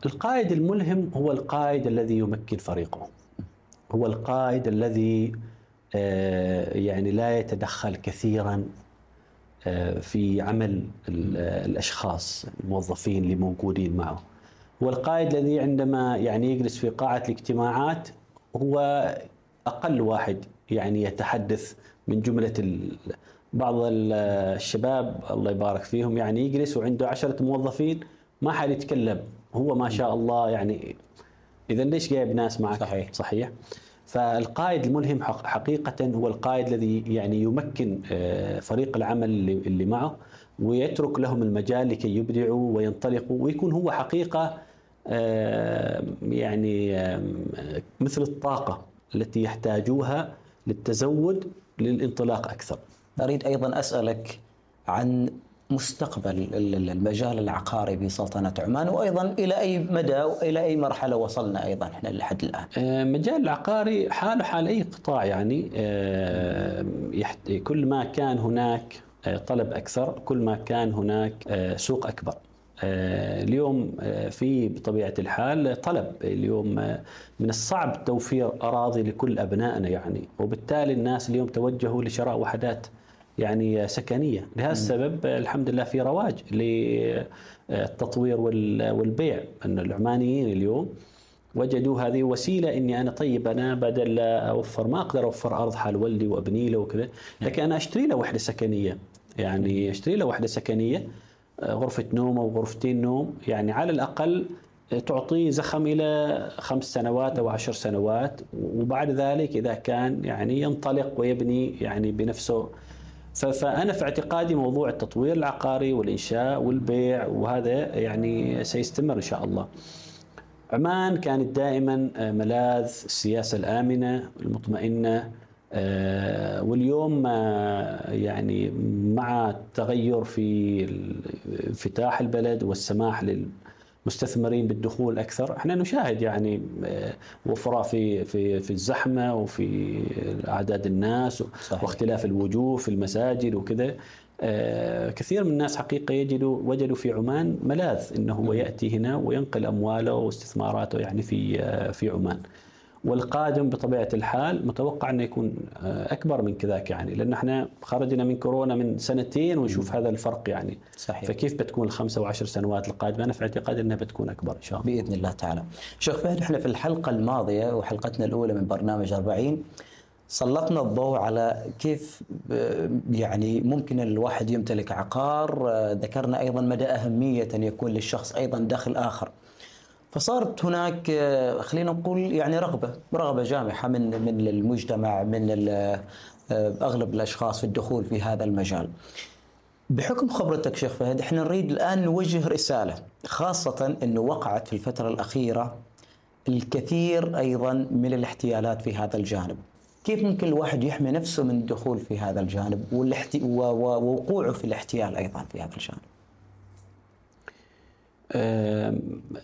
Speaker 1: القائد الملهم هو القائد الذي يمكن فريقه، هو القائد الذي يعني لا يتدخل كثيرا في عمل الأشخاص الموظفين اللي موجودين معه. هو القائد الذي عندما يعني يجلس في قاعة الاجتماعات هو أقل واحد يعني يتحدث من جملة بعض الشباب الله يبارك فيهم، يعني يجلس وعنده 10 موظفين ما حد يتكلم، هو ما شاء الله يعني. إذا ليش جايب ناس معك؟ صحيح. فالقائد الملهم حقيقة هو القائد الذي يعني يمكن فريق العمل اللي معه، ويترك لهم المجال لكي يبدعوا وينطلقوا، ويكون هو حقيقة يعني مثل الطاقة التي يحتاجوها للتزود للانطلاق أكثر.
Speaker 2: أريد أيضا أسألك عن مستقبل المجال العقاري في سلطنة عمان، وأيضا إلى أي مدى وإلى أي مرحلة وصلنا أيضا إحنا لحد الآن.
Speaker 1: المجال العقاري حاله حال أي قطاع يعني، كل ما كان هناك طلب أكثر كل ما كان هناك سوق أكبر. اليوم في بطبيعة الحال طلب، اليوم من الصعب توفير أراضي لكل أبنائنا يعني، وبالتالي الناس اليوم توجهوا لشراء وحدات يعني سكنية. لهذا السبب الحمد لله في رواج للتطوير والبيع، أن العمانيين اليوم وجدوا هذه وسيله اني انا طيب انا بدل لا اوفر ما اقدر اوفر ارض حال والدي وابني له وكذا، لكن انا اشتري له وحده سكنيه، يعني اشتري له وحده سكنيه غرفه نوم او غرفتين نوم، يعني على الاقل تعطيه زخم الى 5 سنوات او 10 سنوات، وبعد ذلك اذا كان يعني ينطلق ويبني يعني بنفسه. فانا في اعتقادي موضوع التطوير العقاري والانشاء والبيع وهذا يعني سيستمر ان شاء الله. عمان كانت دائما ملاذ السياسة الآمنة المطمئنة، واليوم يعني مع التغير في انفتاح البلد والسماح للمستثمرين بالدخول أكثر، احنا نشاهد يعني وفرة في الزحمة وفي أعداد الناس واختلاف الوجوه في المساجد وكذا. كثير من الناس حقيقة وجدوا في عمان ملاذ انه هو ياتي هنا وينقل امواله واستثماراته يعني في عمان. والقادم بطبيعة الحال متوقع انه يكون اكبر من كذاك، يعني لان احنا خرجنا من كورونا من 2 ونشوف هذا الفرق يعني.
Speaker 2: صحيح.
Speaker 1: فكيف بتكون ال5 و10 سنوات القادمة؟ انا في اعتقاد انها بتكون اكبر ان شاء الله
Speaker 2: باذن الله تعالى. شيخ فهد، احنا في الحلقة الماضية وحلقتنا الاولى من برنامج 40 سلطنا الضوء على كيف يعني ممكن الواحد يمتلك عقار، ذكرنا أيضا مدى أهمية أن يكون للشخص أيضا دخل آخر، فصارت هناك خلينا نقول يعني رغبة جامحة من المجتمع، من أغلب الأشخاص في الدخول في هذا المجال. بحكم خبرتك شيخ فهد، احنا نريد الآن نوجه رسالة، خاصة أنه وقعت في الفترة الأخيرة الكثير أيضا من الاحتيالات في هذا الجانب. كيف ممكن الواحد يحمي نفسه من الدخول في هذا الجانب ووقوعه في الاحتيال أيضا في هذا الجانب؟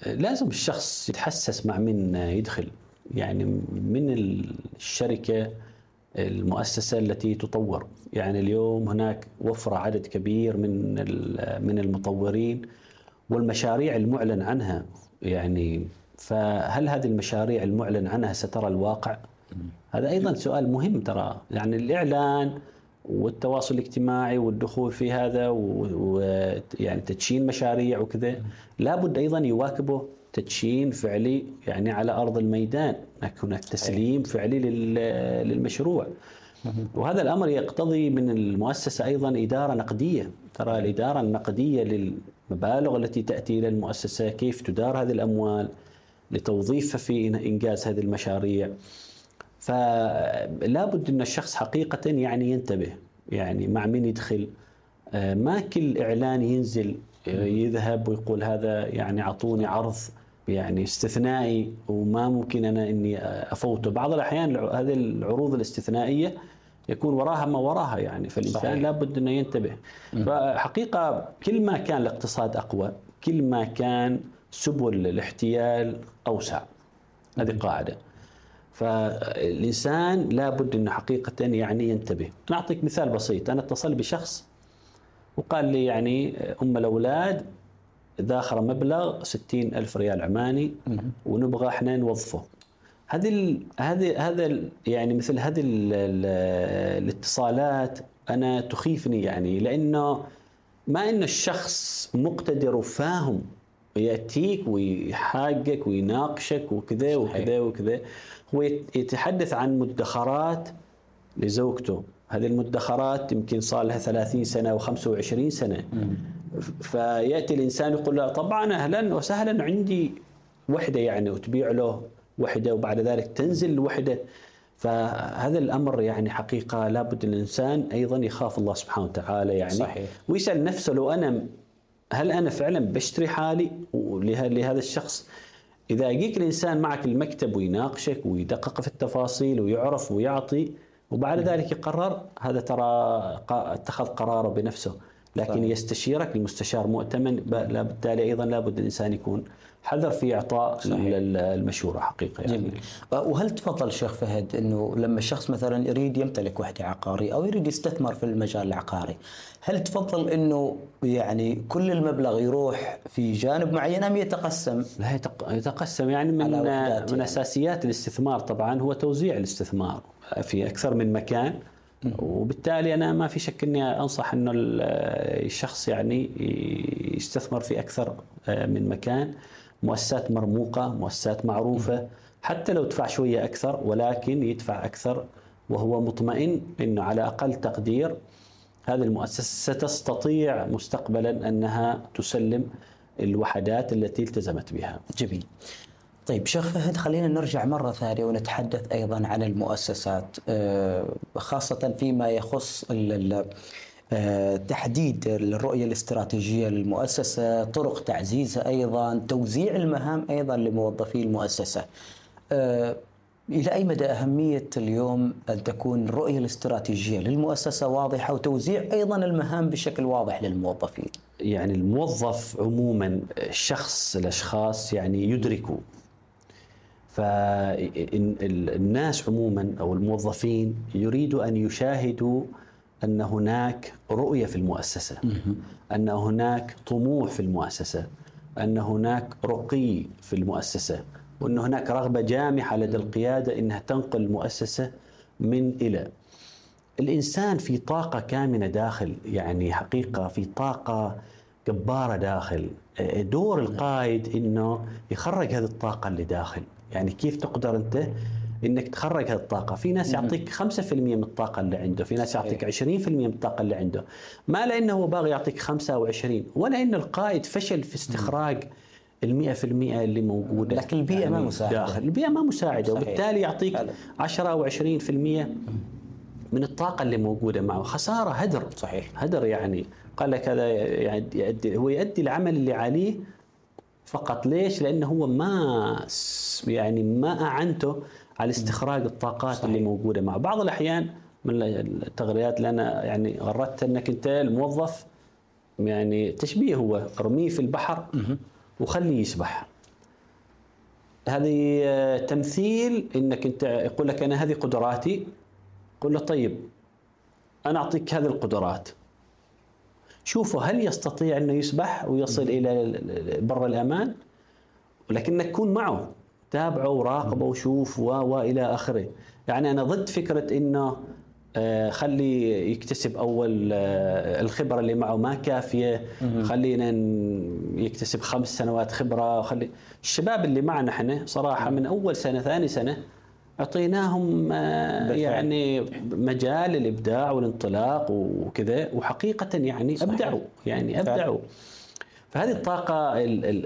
Speaker 1: لازم الشخص يتحسس مع من يدخل، يعني من الشركة المؤسسة التي تطور. يعني اليوم هناك وفرة عدد كبير من المطورين والمشاريع المعلن عنها، يعني فهل هذه المشاريع المعلن عنها سترى الواقع؟ هذا أيضا سؤال مهم ترى. يعني الإعلان والتواصل الاجتماعي والدخول في هذا ويعني تدشين مشاريع وكذا لابد أيضا يواكبه تدشين فعلي يعني على أرض الميدان، هناك تسليم فعلي للمشروع. وهذا الأمر يقتضي من المؤسسة أيضا إدارة نقدية. ترى الإدارة النقدية للمبالغ التي تأتي إلى المؤسسة، كيف تدار هذه الأموال لتوظيفها في إنجاز هذه المشاريع. فلا بد أن الشخص حقيقة يعني ينتبه يعني مع من يدخل. ما كل إعلان ينزل يذهب ويقول هذا يعني أعطوني عرض يعني استثنائي وما ممكن أنا إني أفوته. بعض الأحيان هذه العروض الاستثنائية يكون وراها ما وراها يعني، فالإنسان لا بد أنه ينتبه. فحقيقة كل ما كان الاقتصاد أقوى كل ما كان سبل الاحتيال أوسع. هذه قاعدة. فالإنسان لابد أنه حقيقة يعني ينتبه. نعطيك مثال بسيط. أنا اتصل بشخص وقال لي يعني أم الأولاد ذاخر مبلغ 60,000 ريال عماني ونبغى احنا نوظفه. هذا يعني مثل هذه الاتصالات أنا تخيفني، يعني لأنه ما إن الشخص مقتدر وفاهم يأتيك ويحاجك ويناقشك وكذا وكذا وكذا. هو يتحدث عن مدخرات لزوجته، هذه المدخرات يمكن صار لها 30 سنة و25 سنة. فيأتي الإنسان يقول له طبعا أهلا وسهلا عندي وحدة يعني، وتبيع له وحدة وبعد ذلك تنزل الوحدة. فهذا الأمر يعني حقيقة لابد الإنسان أيضا يخاف الله سبحانه وتعالى يعني.
Speaker 2: صحيح.
Speaker 1: ويسأل نفسه لو هل أنا فعلا بشتري حالي لهذا الشخص؟ إذا يجيك الإنسان معك المكتب ويناقشك ويدقق في التفاصيل ويعرف ويعطي وبعد ذلك يقرر، هذا ترى اتخذ قراره بنفسه. لكن يستشيرك المستشار مؤتمن، بالتالي أيضا لابد الإنسان يكون حذر في إعطاء المشورة حقيقة يعني.
Speaker 2: جميل. وهل تفضل شيخ فهد أنه لما الشخص مثلا يريد يمتلك وحدة عقاري أو يريد يستثمر في المجال العقاري، هل تفضل أنه يعني كل المبلغ يروح في جانب معين أم يتقسم؟
Speaker 1: لا يتقسم يعني من أساسيات الاستثمار طبعا هو توزيع الاستثمار في أكثر من مكان. وبالتالي أنا ما في شك أني أنصح أنه الشخص يعني يستثمر في أكثر من مكان. مؤسسات مرموقة، مؤسسات معروفة، حتى لو دفع شوية أكثر ولكن يدفع أكثر وهو مطمئن أنه على أقل تقدير هذه المؤسسة ستستطيع مستقبلا أنها تسلم الوحدات التي التزمت بها.
Speaker 2: جميل. طيب شيخ فهد، خلينا نرجع مرة ثانية ونتحدث أيضا عن المؤسسات، خاصة فيما يخص تحديد الرؤية الاستراتيجية للمؤسسة، طرق تعزيزها، أيضا توزيع المهام أيضا لموظفي المؤسسة. إلى أي مدى أهمية اليوم أن تكون الرؤية الاستراتيجية للمؤسسة واضحة وتوزيع أيضا المهام بشكل واضح للموظفين؟
Speaker 1: يعني الموظف عموما الأشخاص يعني يدركوا، فالناس عموما أو الموظفين يريدوا أن يشاهدوا أن هناك رؤية في المؤسسة، أن هناك طموح في المؤسسة، أن هناك رقي في المؤسسة، وأن هناك رغبة جامحة لدى القيادة أنها تنقل المؤسسة من إلى. الإنسان في طاقة كامنة داخل، يعني حقيقة في طاقة جبارة داخل. دور القائد أنه يخرج هذه الطاقة اللي داخل. يعني كيف تقدر أنت انك تخرج هذه الطاقه؟ في ناس يعطيك 5% من الطاقه اللي عنده، في ناس يعطيك 20% من الطاقه اللي عنده، ما لانه هو باغي يعطيك 5 أو 20، ولا ان القائد فشل في استخراج 100% اللي موجوده،
Speaker 2: لكن البيئه
Speaker 1: يعني
Speaker 2: ما مساعده
Speaker 1: داخل. البيئه ما مساعده،
Speaker 2: صحيح.
Speaker 1: وبالتالي يعطيك 10 أو 20% من الطاقه اللي موجوده معه. خساره، هدر.
Speaker 2: صحيح،
Speaker 1: هدر. يعني قال لك هذا يعني هو يؤدي العمل اللي عليه فقط. ليش؟ لانه هو ما اعنته على استخراج الطاقات صحيح. اللي موجوده معه. بعض الاحيان من التغريات اللي انا يعني غردت انك انت الموظف، يعني تشبيه، هو ارميه في البحر وخليه يسبح. هذه تمثيل انك انت يقول لك انا هذه قدراتي، قل له طيب انا اعطيك هذه القدرات، شوفوا هل يستطيع انه يسبح ويصل الى بر الامان، ولكنك كون معه، تابعه وراقبه وشوف والى اخره. يعني انا ضد فكره انه خلي يكتسب اول الخبره اللي معه ما كافيه، خلينا يكتسب 5 سنوات خبره. خلي الشباب اللي معنا احنا صراحه من اول سنه ثاني سنه اعطيناهم يعني مجال الابداع والانطلاق وكذا، وحقيقه يعني ابدعوا، يعني ابدعوا. فهذه الطاقة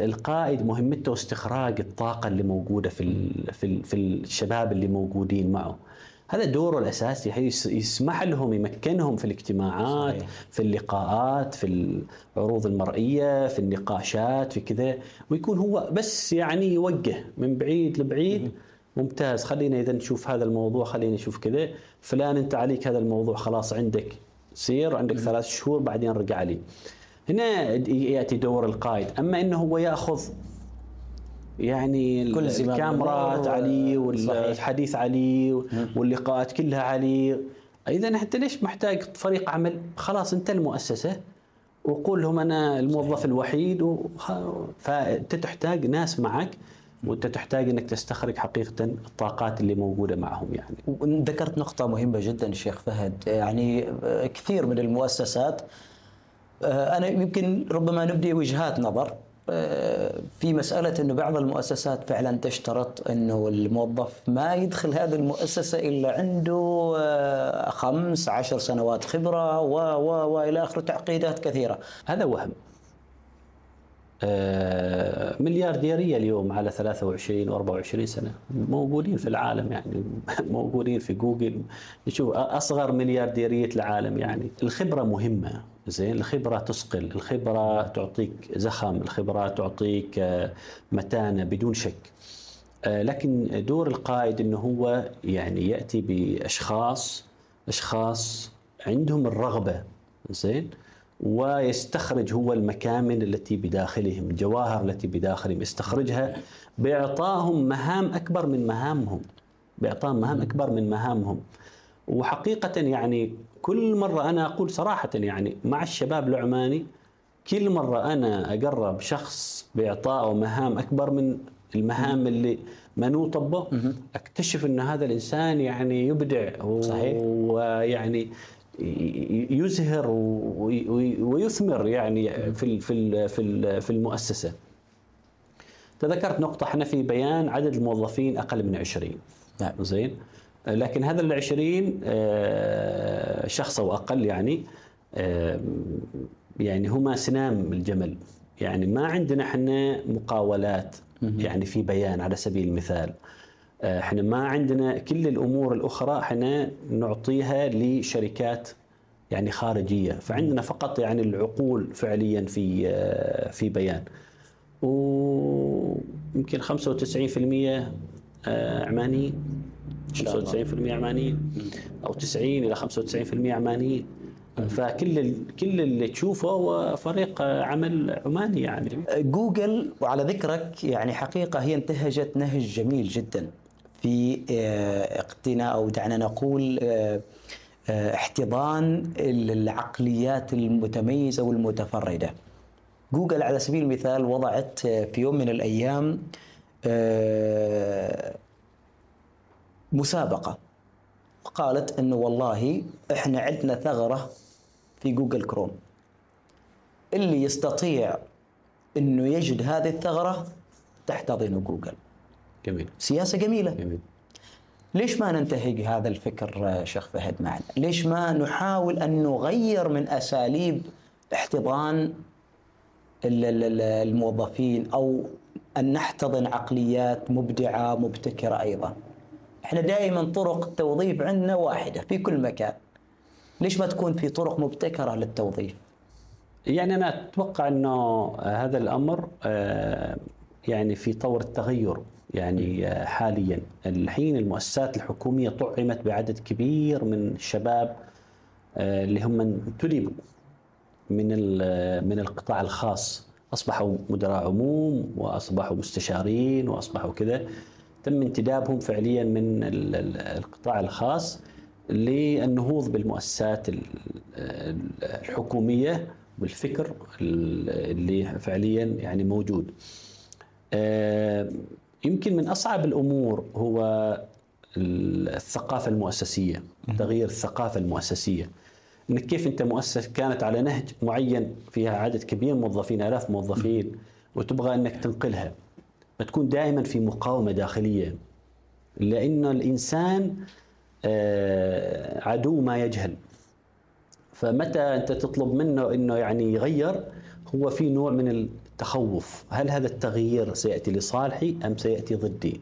Speaker 1: القائد مهمته استخراج الطاقة اللي موجودة في الشباب اللي موجودين معه. هذا دوره الأساسي، يسمح لهم، يمكنهم في الاجتماعات، صحيح. في اللقاءات، في العروض المرئية، في النقاشات، في كذا، ويكون هو بس يعني يوجه من بعيد لبعيد. ممتاز، خلينا إذا نشوف هذا الموضوع، خلينا نشوف كذا، فلان أنت عليك هذا الموضوع، خلاص عندك سير، عندك 3 شهور بعدين رجع لي. هنا يأتي دور القائد. أما إنه هو يأخذ يعني الكاميرات عليه والحديث عليه واللقاءات كلها عليه، إذا حتى ليش محتاج فريق عمل؟ خلاص أنت المؤسسة وقول لهم أنا الموظف الوحيد، فأنت تحتاج ناس معك، وأنت تحتاج أنك تستخرج حقيقة الطاقات اللي موجودة معهم. يعني
Speaker 2: ذكرت نقطة مهمة جدا شيخ فهد، يعني كثير من المؤسسات، أنا يمكن ربما نبدي وجهات نظر في مسألة أنه بعض المؤسسات فعلا تشترط أنه الموظف ما يدخل هذه المؤسسة إلا عنده 15 سنوات خبرة وإلى آخره، تعقيدات كثيرة.
Speaker 1: هذا وهم. مليارديرية اليوم على 23 و24 سنة موجودين في العالم، يعني موجودين في جوجل، نشوف أصغر مليارديرية العالم. يعني الخبرة مهمة، زين، الخبرة تثقل، الخبرة تعطيك زخم، الخبرة تعطيك متانة بدون شك. لكن دور القائد إنه هو يعني يأتي بأشخاص عندهم الرغبة، زين، ويستخرج هو المكامن التي بداخلهم، الجواهر التي بداخلهم، يستخرجها بإعطائهم مهام أكبر من مهامهم. وحقيقة يعني كل مرة أنا أقول صراحة، يعني مع الشباب العماني، كل مرة أنا أقرب شخص بإعطائه مهام أكبر من المهام اللي منوطة به، أكتشف أن هذا الإنسان يعني يبدع، ويعني يزهر ويثمر يعني في المؤسسة. تذكرت نقطة، احنا في بيان عدد الموظفين أقل من 20.
Speaker 2: نعم.
Speaker 1: زين. لكن هذا ال 20 شخص أو أقل يعني هما سنام الجمل. يعني ما عندنا احنا مقاولات يعني في بيان على سبيل المثال. احنا ما عندنا كل الأمور الأخرى احنا نعطيها لشركات يعني خارجية، فعندنا فقط يعني العقول فعليا في بيان. ويمكن 95% عمانيين، 95% عمانيين، أو 90 إلى 95% عمانيين. فكل اللي تشوفه هو فريق عمل عماني يعني.
Speaker 2: جوجل وعلى ذكرك يعني حقيقة هي انتهجت نهج جميل جدا في اقتناء أو دعنا نقول احتضان العقليات المتميزة والمتفردة. جوجل على سبيل المثال وضعت في يوم من الأيام مسابقة، قالت إنه والله إحنا عندنا ثغرة في جوجل كروم، اللي يستطيع إنه يجد هذه الثغرة تحتضن جوجل.
Speaker 1: جميل.
Speaker 2: سياسة جميلة.
Speaker 1: جميل.
Speaker 2: ليش ما ننتهج هذا الفكر شيخ فهد معنا؟ ليش ما نحاول أن نغير من أساليب احتضان الموظفين أو أن نحتضن عقليات مبدعة مبتكرة أيضا؟ احنا دائما طرق التوظيف عندنا واحدة في كل مكان، ليش ما تكون في طرق مبتكرة للتوظيف؟
Speaker 1: يعني أنا أتوقع أنه هذا الأمر يعني في طور التغير. يعني حاليا الحين المؤسسات الحكومية طعمت بعدد كبير من الشباب اللي هم انتدبوا من القطاع الخاص، أصبحوا مدراء عموم وأصبحوا مستشارين وأصبحوا كذا. تم انتدابهم فعليا من القطاع الخاص للنهوض بالمؤسسات الحكومية بالفكر اللي فعليا يعني موجود. يمكن من أصعب الأمور هو الثقافة المؤسسية، تغيير الثقافة المؤسسية. إنك كيف أنت مؤسسة كانت على نهج معين فيها عدد كبير موظفين، آلاف موظفين، وتبغى أنك تنقلها، فتكون دائما في مقاومة داخلية، لأن الإنسان عدو ما يجهل. فمتى أنت تطلب منه أنه يعني يغير، هو في نوع من التخوف، هل هذا التغيير سيأتي لصالحي أم سيأتي ضدي؟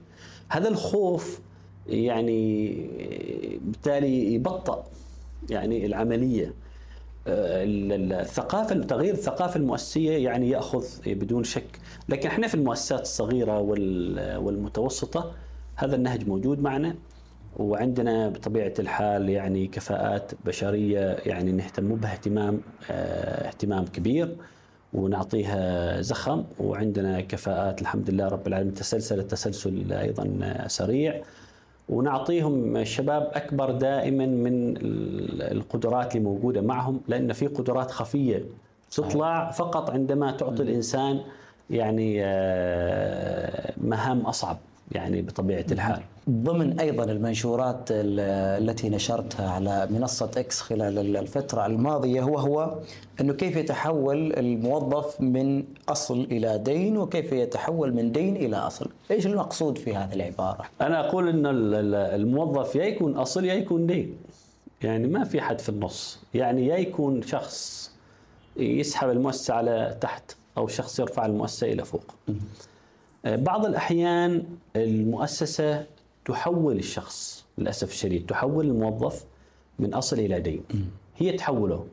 Speaker 1: هذا الخوف يعني بالتالي يبطئ يعني العملية. الثقافة، تغيير الثقافة المؤسسية يعني يأخذ بدون شك، لكن احنا في المؤسسات الصغيرة والمتوسطة هذا النهج موجود معنا، وعندنا بطبيعة الحال يعني كفاءات بشرية يعني نهتم بها اهتمام كبير ونعطيها زخم، وعندنا كفاءات الحمد لله رب العالمين تسلسل أيضا سريع، ونعطيهم الشباب أكبر دائما من القدرات اللي موجودة معهم، لأن في قدرات خفية تطلع فقط عندما تعطي الإنسان يعني مهام أصعب يعني بطبيعة الحال.
Speaker 2: ضمن أيضا المنشورات التي نشرتها على منصة إكس خلال الفترة الماضية هو أنه كيف يتحول الموظف من أصل إلى دين، وكيف يتحول من دين إلى أصل. إيش المقصود في هذه العبارة؟
Speaker 1: أنا أقول أن الموظف يا يكون أصل يا يكون دين، يعني ما في حد في النص. يعني يا يكون شخص يسحب المؤسسة على تحت، أو شخص يرفع المؤسسة إلى فوق. بعض الأحيان المؤسسة تحول الشخص، للأسف الشديد تحول الموظف من أصل إلى دين. هي تحوله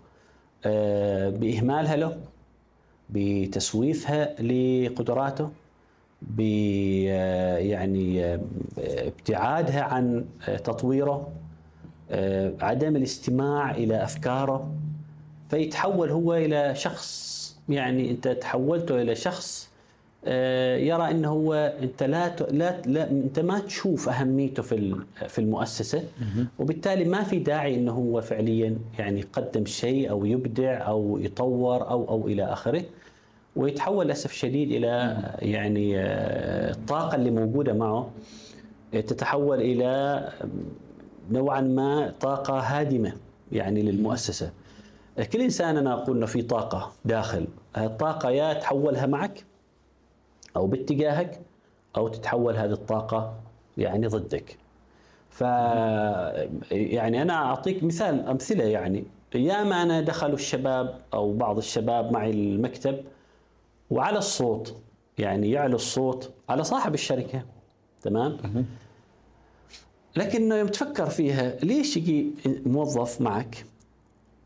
Speaker 1: بإهمالها له، بتسويفها لقدراته، يعني ابتعادها عن تطويره، عدم الاستماع إلى أفكاره، فيتحول هو إلى شخص، يعني أنت تحولته إلى شخص يرى انه هو انت لا انت ما تشوف اهميته في المؤسسه، وبالتالي ما في داعي انه هو فعليا يعني يقدم شيء او يبدع او يطور او الى اخره، ويتحول للاسف الشديد الى يعني الطاقه اللي موجوده معه تتحول الى نوعا ما طاقه هادمه يعني للمؤسسه. كل انسان انا اقول انه في طاقه داخل، الطاقه يا تحولها معك أو باتجاهك، أو تتحول هذه الطاقة يعني ضدك. يعني أنا أعطيك أمثلة. يعني ياما أنا دخلوا الشباب أو بعض الشباب معي المكتب وعلى الصوت، يعني يعلو الصوت على صاحب الشركة، تمام؟ لكن يوم تفكر فيها، ليش يجي موظف معك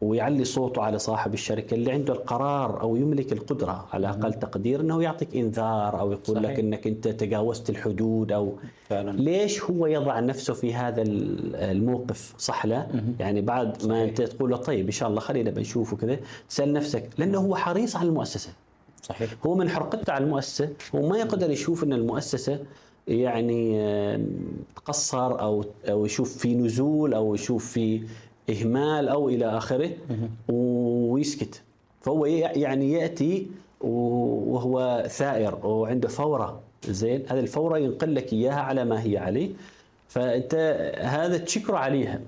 Speaker 1: ويعلي صوته على صاحب الشركة اللي عنده القرار أو يملك القدرة على أقل تقدير أنه يعطيك إنذار أو يقول
Speaker 2: صحيح.
Speaker 1: لك أنك أنت تجاوزت الحدود أو
Speaker 2: فعلا.
Speaker 1: ليش هو يضع نفسه في هذا الموقف؟ صح لا؟ يعني بعد ما أنت تقول له طيب إن شاء الله خلينا بنشوفه كذا، تسأل نفسك، لأنه هو حريص على المؤسسة.
Speaker 2: صحيح.
Speaker 1: هو من حرقته على المؤسسة، هو ما يقدر يشوف أن المؤسسة يعني تقصر أو يشوف في نزول أو يشوف في إهمال أو إلى آخره ويسكت. فهو يعني يأتي وهو ثائر وعنده فورة، زين، هذه الفورة ينقل لك إياها على ما هي عليه، فأنت هذا تشكره عليها،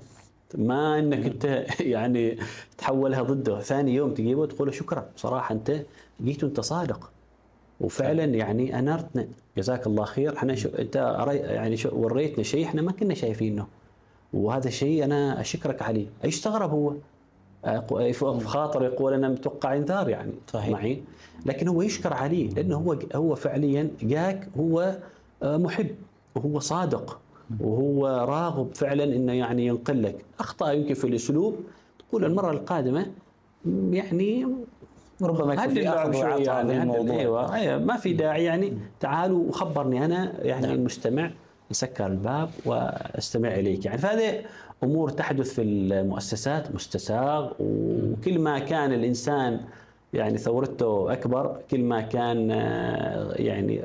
Speaker 1: ما أنك أنت يعني تحولها ضده. ثاني يوم تجيبه وتقول له شكرا، صراحة أنت جيت وأنت صادق وفعلا يعني أنرتنا، جزاك الله خير. احنا أنت يعني وريتنا شيء احنا ما كنا شايفينه، وهذا شيء أنا أشكرك عليه. يستغرب هو في خاطر يقول أنا متوقع إنذار يعني
Speaker 2: صحيح.
Speaker 1: معي، لكن هو يشكر عليه لأنه هو فعليا جاك، هو محب وهو صادق وهو راغب فعلا إنه يعني ينقل لك. أخطأ يمكن في الأسلوب، تقول المرة القادمة يعني
Speaker 2: ربما يكون في أخذ وعطاء
Speaker 1: يعني
Speaker 2: الموضوع.
Speaker 1: أيوة ما في داعي يعني تعالوا وخبرني أنا يعني
Speaker 2: نعم.
Speaker 1: المستمع، نسكر الباب واستمع إليك. يعني فهذه أمور تحدث في المؤسسات مستساغ، وكل ما كان الإنسان يعني ثورته أكبر، كل ما كان يعني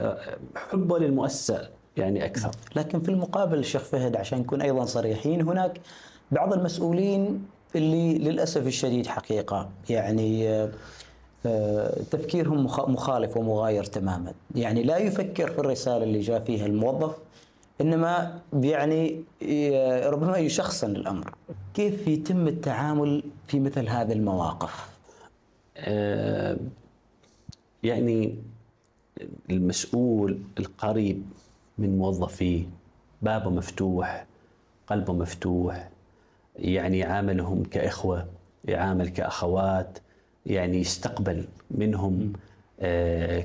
Speaker 1: حبه للمؤسسة يعني أكثر.
Speaker 2: لكن في المقابل الشيخ فهد، عشان نكون أيضا صريحين، هناك بعض المسؤولين اللي للأسف الشديد حقيقة يعني تفكيرهم مخالف ومغاير تماما. يعني لا يفكر في الرسالة اللي جاء فيها الموظف، إنما يعني ربما يشخصن الأمر. كيف يتم التعامل في مثل هذه المواقف؟
Speaker 1: يعني المسؤول القريب من موظفيه بابه مفتوح، قلبه مفتوح، يعني يعاملهم كإخوة، يعامل كأخوات، يعني يستقبل منهم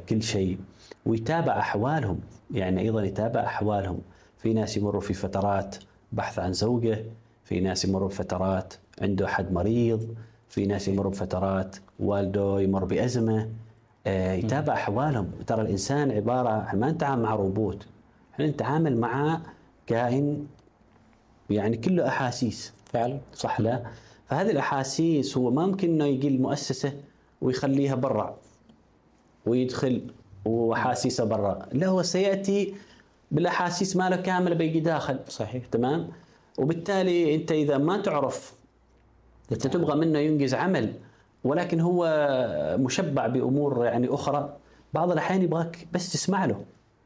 Speaker 1: كل شيء ويتابع أحوالهم. يعني أيضا يتابع أحوالهم. في ناس يمروا في فترات بحث عن زوجة، في ناس يمروا بفترات عنده أحد مريض، في ناس يمروا بفترات والده يمر بأزمة. يتابع أحوالهم. ترى الإنسان عبارة، ما نتعامل مع روبوت، احنا نتعامل مع كائن يعني كله أحاسيس
Speaker 2: فعلا.
Speaker 1: صح لا؟ فهذه الأحاسيس هو ما ممكن إنه يجي المؤسسة ويخليها برا ويدخل وأحاسيسه برا، لا، هو سيأتي بالأحاسيس ماله كاملة بيجي داخل.
Speaker 2: صحيح.
Speaker 1: تمام. وبالتالي أنت إذا ما تعرف، أنت تبغى منه ينجز عمل ولكن هو مشبع بأمور يعني أخرى، بعض الأحيان يبغاك بس تسمع له.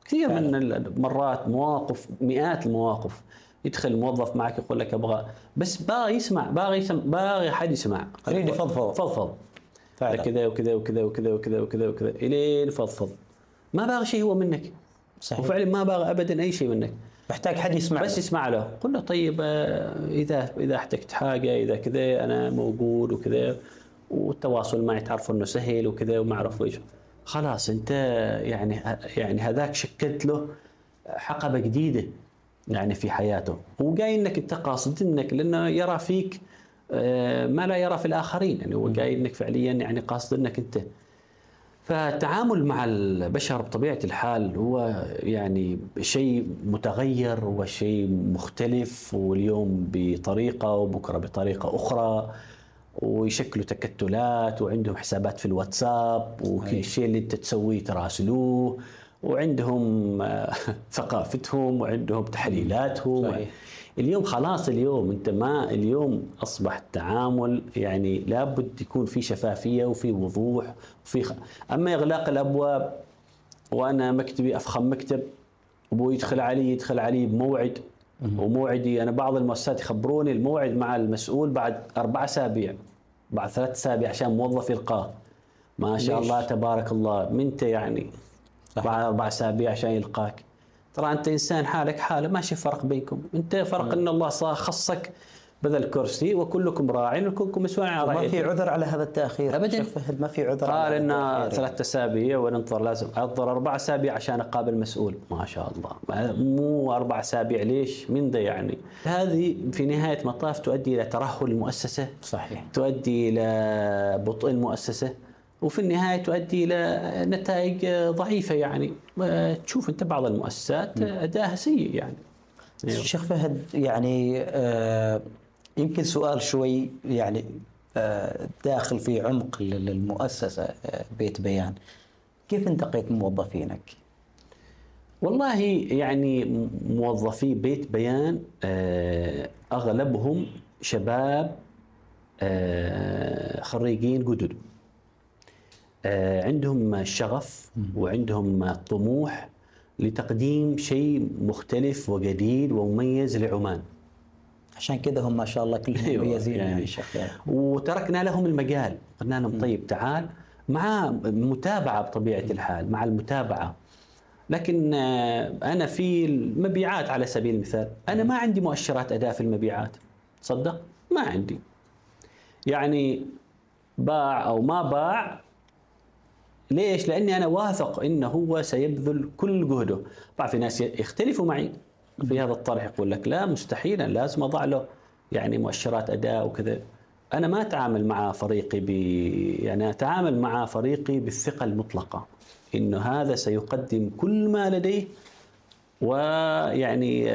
Speaker 1: كثير من المرات مواقف، مئات المواقف، يدخل موظف معك يقول لك ابغى بس باغي يسمع، باغي حد يسمع،
Speaker 2: يريد يفضفض
Speaker 1: كذا وكذا وكذا وكذا وكذا وكذا وكذا الين فضفض، ما باغي شيء هو منك.
Speaker 2: صحيح.
Speaker 1: وفعلا ما باغي ابدا اي شيء منك،
Speaker 2: محتاج حد يسمع
Speaker 1: بس يسمع له. قل له طيب اذا احتجت حاجه، اذا كذا انا موجود وكذا، والتواصل معي تعرف انه سهل وكذا وما اعرف ايش، خلاص انت يعني هذاك شكلت له حقبه جديده يعني في حياته. هو جاي انك انت قاصد انك، لانه يرى فيك ما لا يرى في الاخرين. يعني هو جاي انك فعليا يعني قاصد انك انت. فالتعامل مع البشر بطبيعه الحال هو يعني شيء متغير وشيء مختلف، واليوم بطريقه وبكره بطريقه اخرى، ويشكلوا تكتلات، وعندهم حسابات في الواتساب، وكل شيء اللي انت تسويه تراسلوه، وعندهم ثقافتهم، وعندهم تحليلاتهم.
Speaker 2: صحيح.
Speaker 1: اليوم خلاص، اليوم أصبح التعامل يعني لابد يكون في شفافية وفي وضوح أما إغلاق الأبواب وأنا مكتبي أفخم مكتب، أبوي يدخل علي بموعد، وموعدي أنا بعض المؤسسات يخبروني الموعد مع المسؤول بعد 4 أسابيع، بعد 3 أسابيع، عشان موظف يلقاه. ما شاء الله تبارك الله منته يعني بعد 4 أسابيع عشان يلقاك. ترى أنت إنسان حالك حاله، ماشي فرق بينكم. أنت فرق أن الله خصك بذا الكرسي، وكلكم راع وكلكم مسؤول عن رعيته.
Speaker 2: ما في عذر على هذا التأخير
Speaker 1: أبدا.
Speaker 2: شيخ فهد، ما في عذر.
Speaker 1: قال إن 3 أسابيع وننتظر، لازم أنتظر 4 أسابيع عشان أقابل مسؤول. ما شاء الله، مو 4 أسابيع ليش؟ من ده يعني؟ هذه في نهاية مطاف تؤدي إلى ترهل المؤسسة.
Speaker 2: صحيح.
Speaker 1: تؤدي إلى بطء المؤسسة، وفي النهاية تؤدي إلى نتائج ضعيفة. يعني تشوف أنت بعض المؤسسات أداءها سيء يعني.
Speaker 2: شيخ فهد، يعني يمكن سؤال شوي يعني داخل في عمق للمؤسسة بيت بيان، كيف انتقيت موظفينك؟
Speaker 1: والله يعني موظفي بيت بيان أغلبهم شباب خريجين جدد، عندهم شغف وعندهم طموح لتقديم شيء مختلف وجديد ومميز لعمان.
Speaker 2: عشان كذا هم ما شاء الله كلهم مميزين يعني شيخ.
Speaker 1: وتركنا لهم المجال، قلنا لهم طيب تعال، مع متابعة بطبيعة الحال، مع المتابعة. لكن أنا في المبيعات على سبيل المثال، أنا ما عندي مؤشرات أداء في المبيعات، تصدق ما عندي. يعني باع أو ما باع، ليش؟ لأني أنا واثق إنه هو سيبذل كل جهده. طبعا في ناس يختلفوا معي في هذا الطرح، يقول لك لا مستحيل، أنا لازم أضع له يعني مؤشرات أداء وكذا. أنا ما أتعامل مع فريقي يعني أتعامل مع فريقي بالثقة المطلقة إنه هذا سيقدم كل ما لديه، ويعني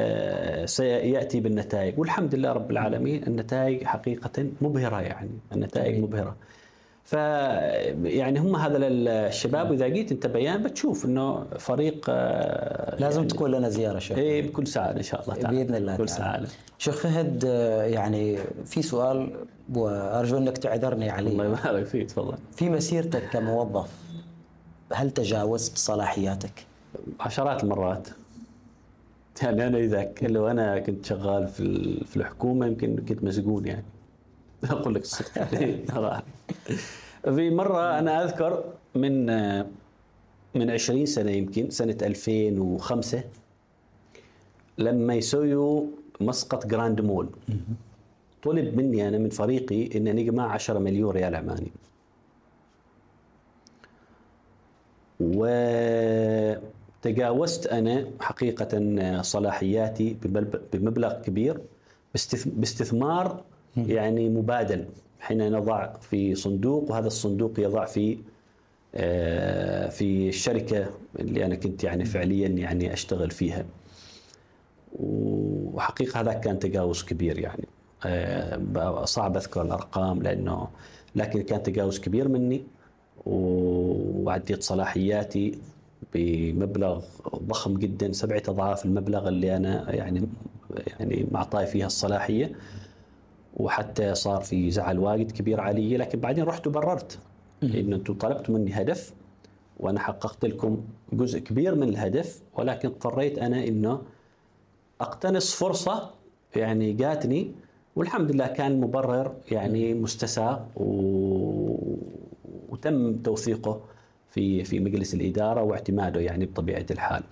Speaker 1: سيأتي بالنتائج. والحمد لله رب العالمين النتائج حقيقة مبهرة، يعني النتائج مبهرة. يعني هم هذا الشباب، واذا جيت انت بيان بتشوف انه فريق
Speaker 2: لازم
Speaker 1: يعني
Speaker 2: تكون لنا زياره شيخ.
Speaker 1: اي بكل سعاده ان شاء الله تعالى،
Speaker 2: باذن الله
Speaker 1: بكل
Speaker 2: تعالى.
Speaker 1: سعاده.
Speaker 2: شيخ فهد، يعني في سؤال وارجو انك تعذرني عليه.
Speaker 1: الله يبارك فيك، تفضل.
Speaker 2: في مسيرتك كموظف هل تجاوزت صلاحياتك؟
Speaker 1: عشرات المرات. يعني انا لو انا كنت شغال في الحكومه يمكن كنت مسجون يعني. اقول لك الصدق. في مرة أنا أذكر من 20 سنة، يمكن سنة 2005، لما يسووا مسقط جراند مول، طلب مني أنا من فريقي إن نجمع 10 مليون ريال عماني، وتجاوزت أنا حقيقة صلاحياتي بمبلغ كبير باستثمار يعني مبادل، حين نضع في صندوق، وهذا الصندوق يضع في الشركة اللي أنا كنت يعني فعليا يعني أشتغل فيها. وحقيقة هذا كان تجاوز كبير، يعني صعب أذكر الأرقام لكن كان تجاوز كبير مني، وعديت صلاحياتي بمبلغ ضخم جدا، 7 أضعاف المبلغ اللي أنا يعني معطاي فيها الصلاحية. وحتى صار في زعل واجد كبير علي، لكن بعدين رحت وبررت إن أنتم طلبتوا مني هدف وأنا حققت لكم جزء كبير من الهدف، ولكن اضطريت أنا إنه أقتنص فرصة يعني جاتني، والحمد لله كان المبرر يعني مستساغ وتم توثيقه في مجلس الإدارة واعتماده يعني بطبيعة الحال.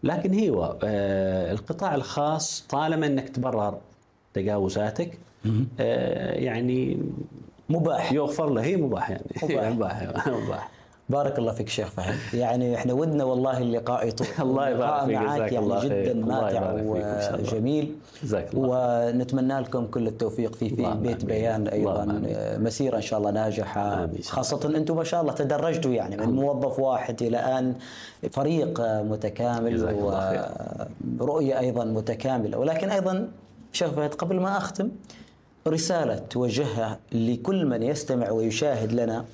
Speaker 1: لكن هو القطاع الخاص طالما أنك تبرر تجاوزاتك يعني
Speaker 2: مباح،
Speaker 1: يغفر له. هي مباح يعني.
Speaker 2: مباح. بارك الله فيك شيخ فهد، يعني احنا ودنا والله اللقاء يطول.
Speaker 1: الله يبارك فيك،
Speaker 2: معك يعني جدا ماتع وجميل، ونتمنى لكم كل التوفيق في بيت بيان ايضا، مسيره ان شاء الله ناجحه، خاصه انتم ما شاء الله تدرجتوا يعني من موظف واحد الى ان فريق متكامل ورؤيه ايضا متكامله. ولكن ايضا شيخ فهد، قبل ما اختم، رساله توجهها لكل من يستمع ويشاهد لنا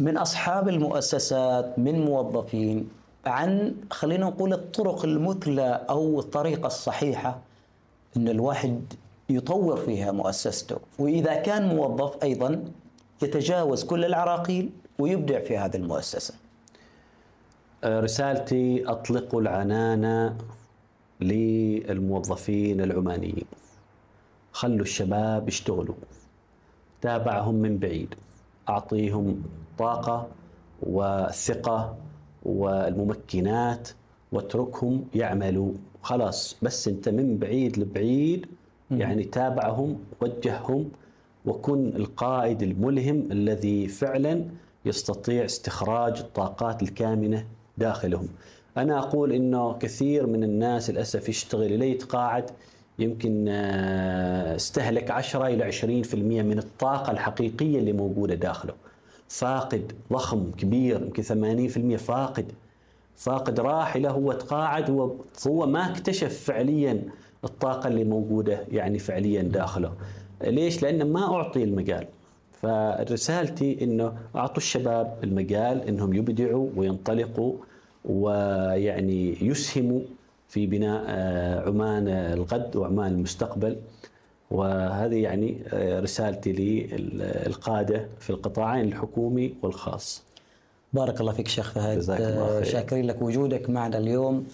Speaker 2: من أصحاب المؤسسات، من موظفين، عن خلينا نقول الطرق المثلى أو الطريقة الصحيحة أن الواحد يطور فيها مؤسسته، وإذا كان موظف أيضا يتجاوز كل العراقيل ويبدع في هذه المؤسسة.
Speaker 1: رسالتي: أطلقوا العنان للموظفين العمانيين، خلوا الشباب يشتغلوا، تابعهم من بعيد، أعطيهم طاقة وثقة والممكنات واتركهم يعملوا خلاص. بس أنت من بعيد لبعيد يعني تابعهم، وجههم، وكن القائد الملهم الذي فعلا يستطيع استخراج الطاقات الكامنة داخلهم. أنا أقول إنه كثير من الناس للأسف يشتغل ليتقاعد، يمكن استهلك 10 إلى 20% من الطاقة الحقيقية اللي موجودة داخله، فاقد ضخم كبير، يمكن 80% فاقد راح له هو تقاعد، هو ما اكتشف فعليا الطاقة اللي موجودة يعني فعليا داخله. ليش؟ لأنه ما أعطي المجال. فرسالتي إنه أعطوا الشباب المجال إنهم يبدعوا وينطلقوا ويعني يسهموا في بناء عمان الغد وعمان المستقبل. وهذه يعني رسالتي للقادة في القطاعين الحكومي والخاص.
Speaker 2: بارك الله فيك شيخ فهد، شاكرين لك وجودك معنا اليوم،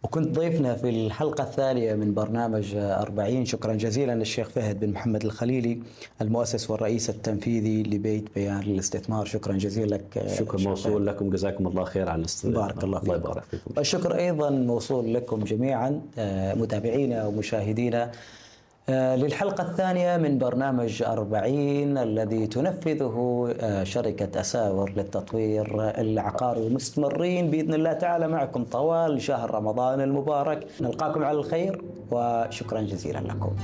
Speaker 2: وكنت ضيفنا في الحلقة الثانية من برنامج 40. شكرا جزيلا للشيخ فهد بن محمد الخليلي، المؤسس والرئيس التنفيذي لبيت بيان للاستثمار. شكرا جزيلا لك.
Speaker 1: شكر موصول لكم، جزاكم الله خير على الاستضافة.
Speaker 2: بارك الله فيكم. الله يبارك فيكم. الشكر أيضا موصول لكم جميعا متابعينا ومشاهدينا للحلقة الثانية من برنامج 40 الذي تنفذه شركة أساور للتطوير العقاري، ومستمرين بإذن الله تعالى معكم طوال شهر رمضان المبارك. نلقاكم على الخير وشكرا جزيلا لكم.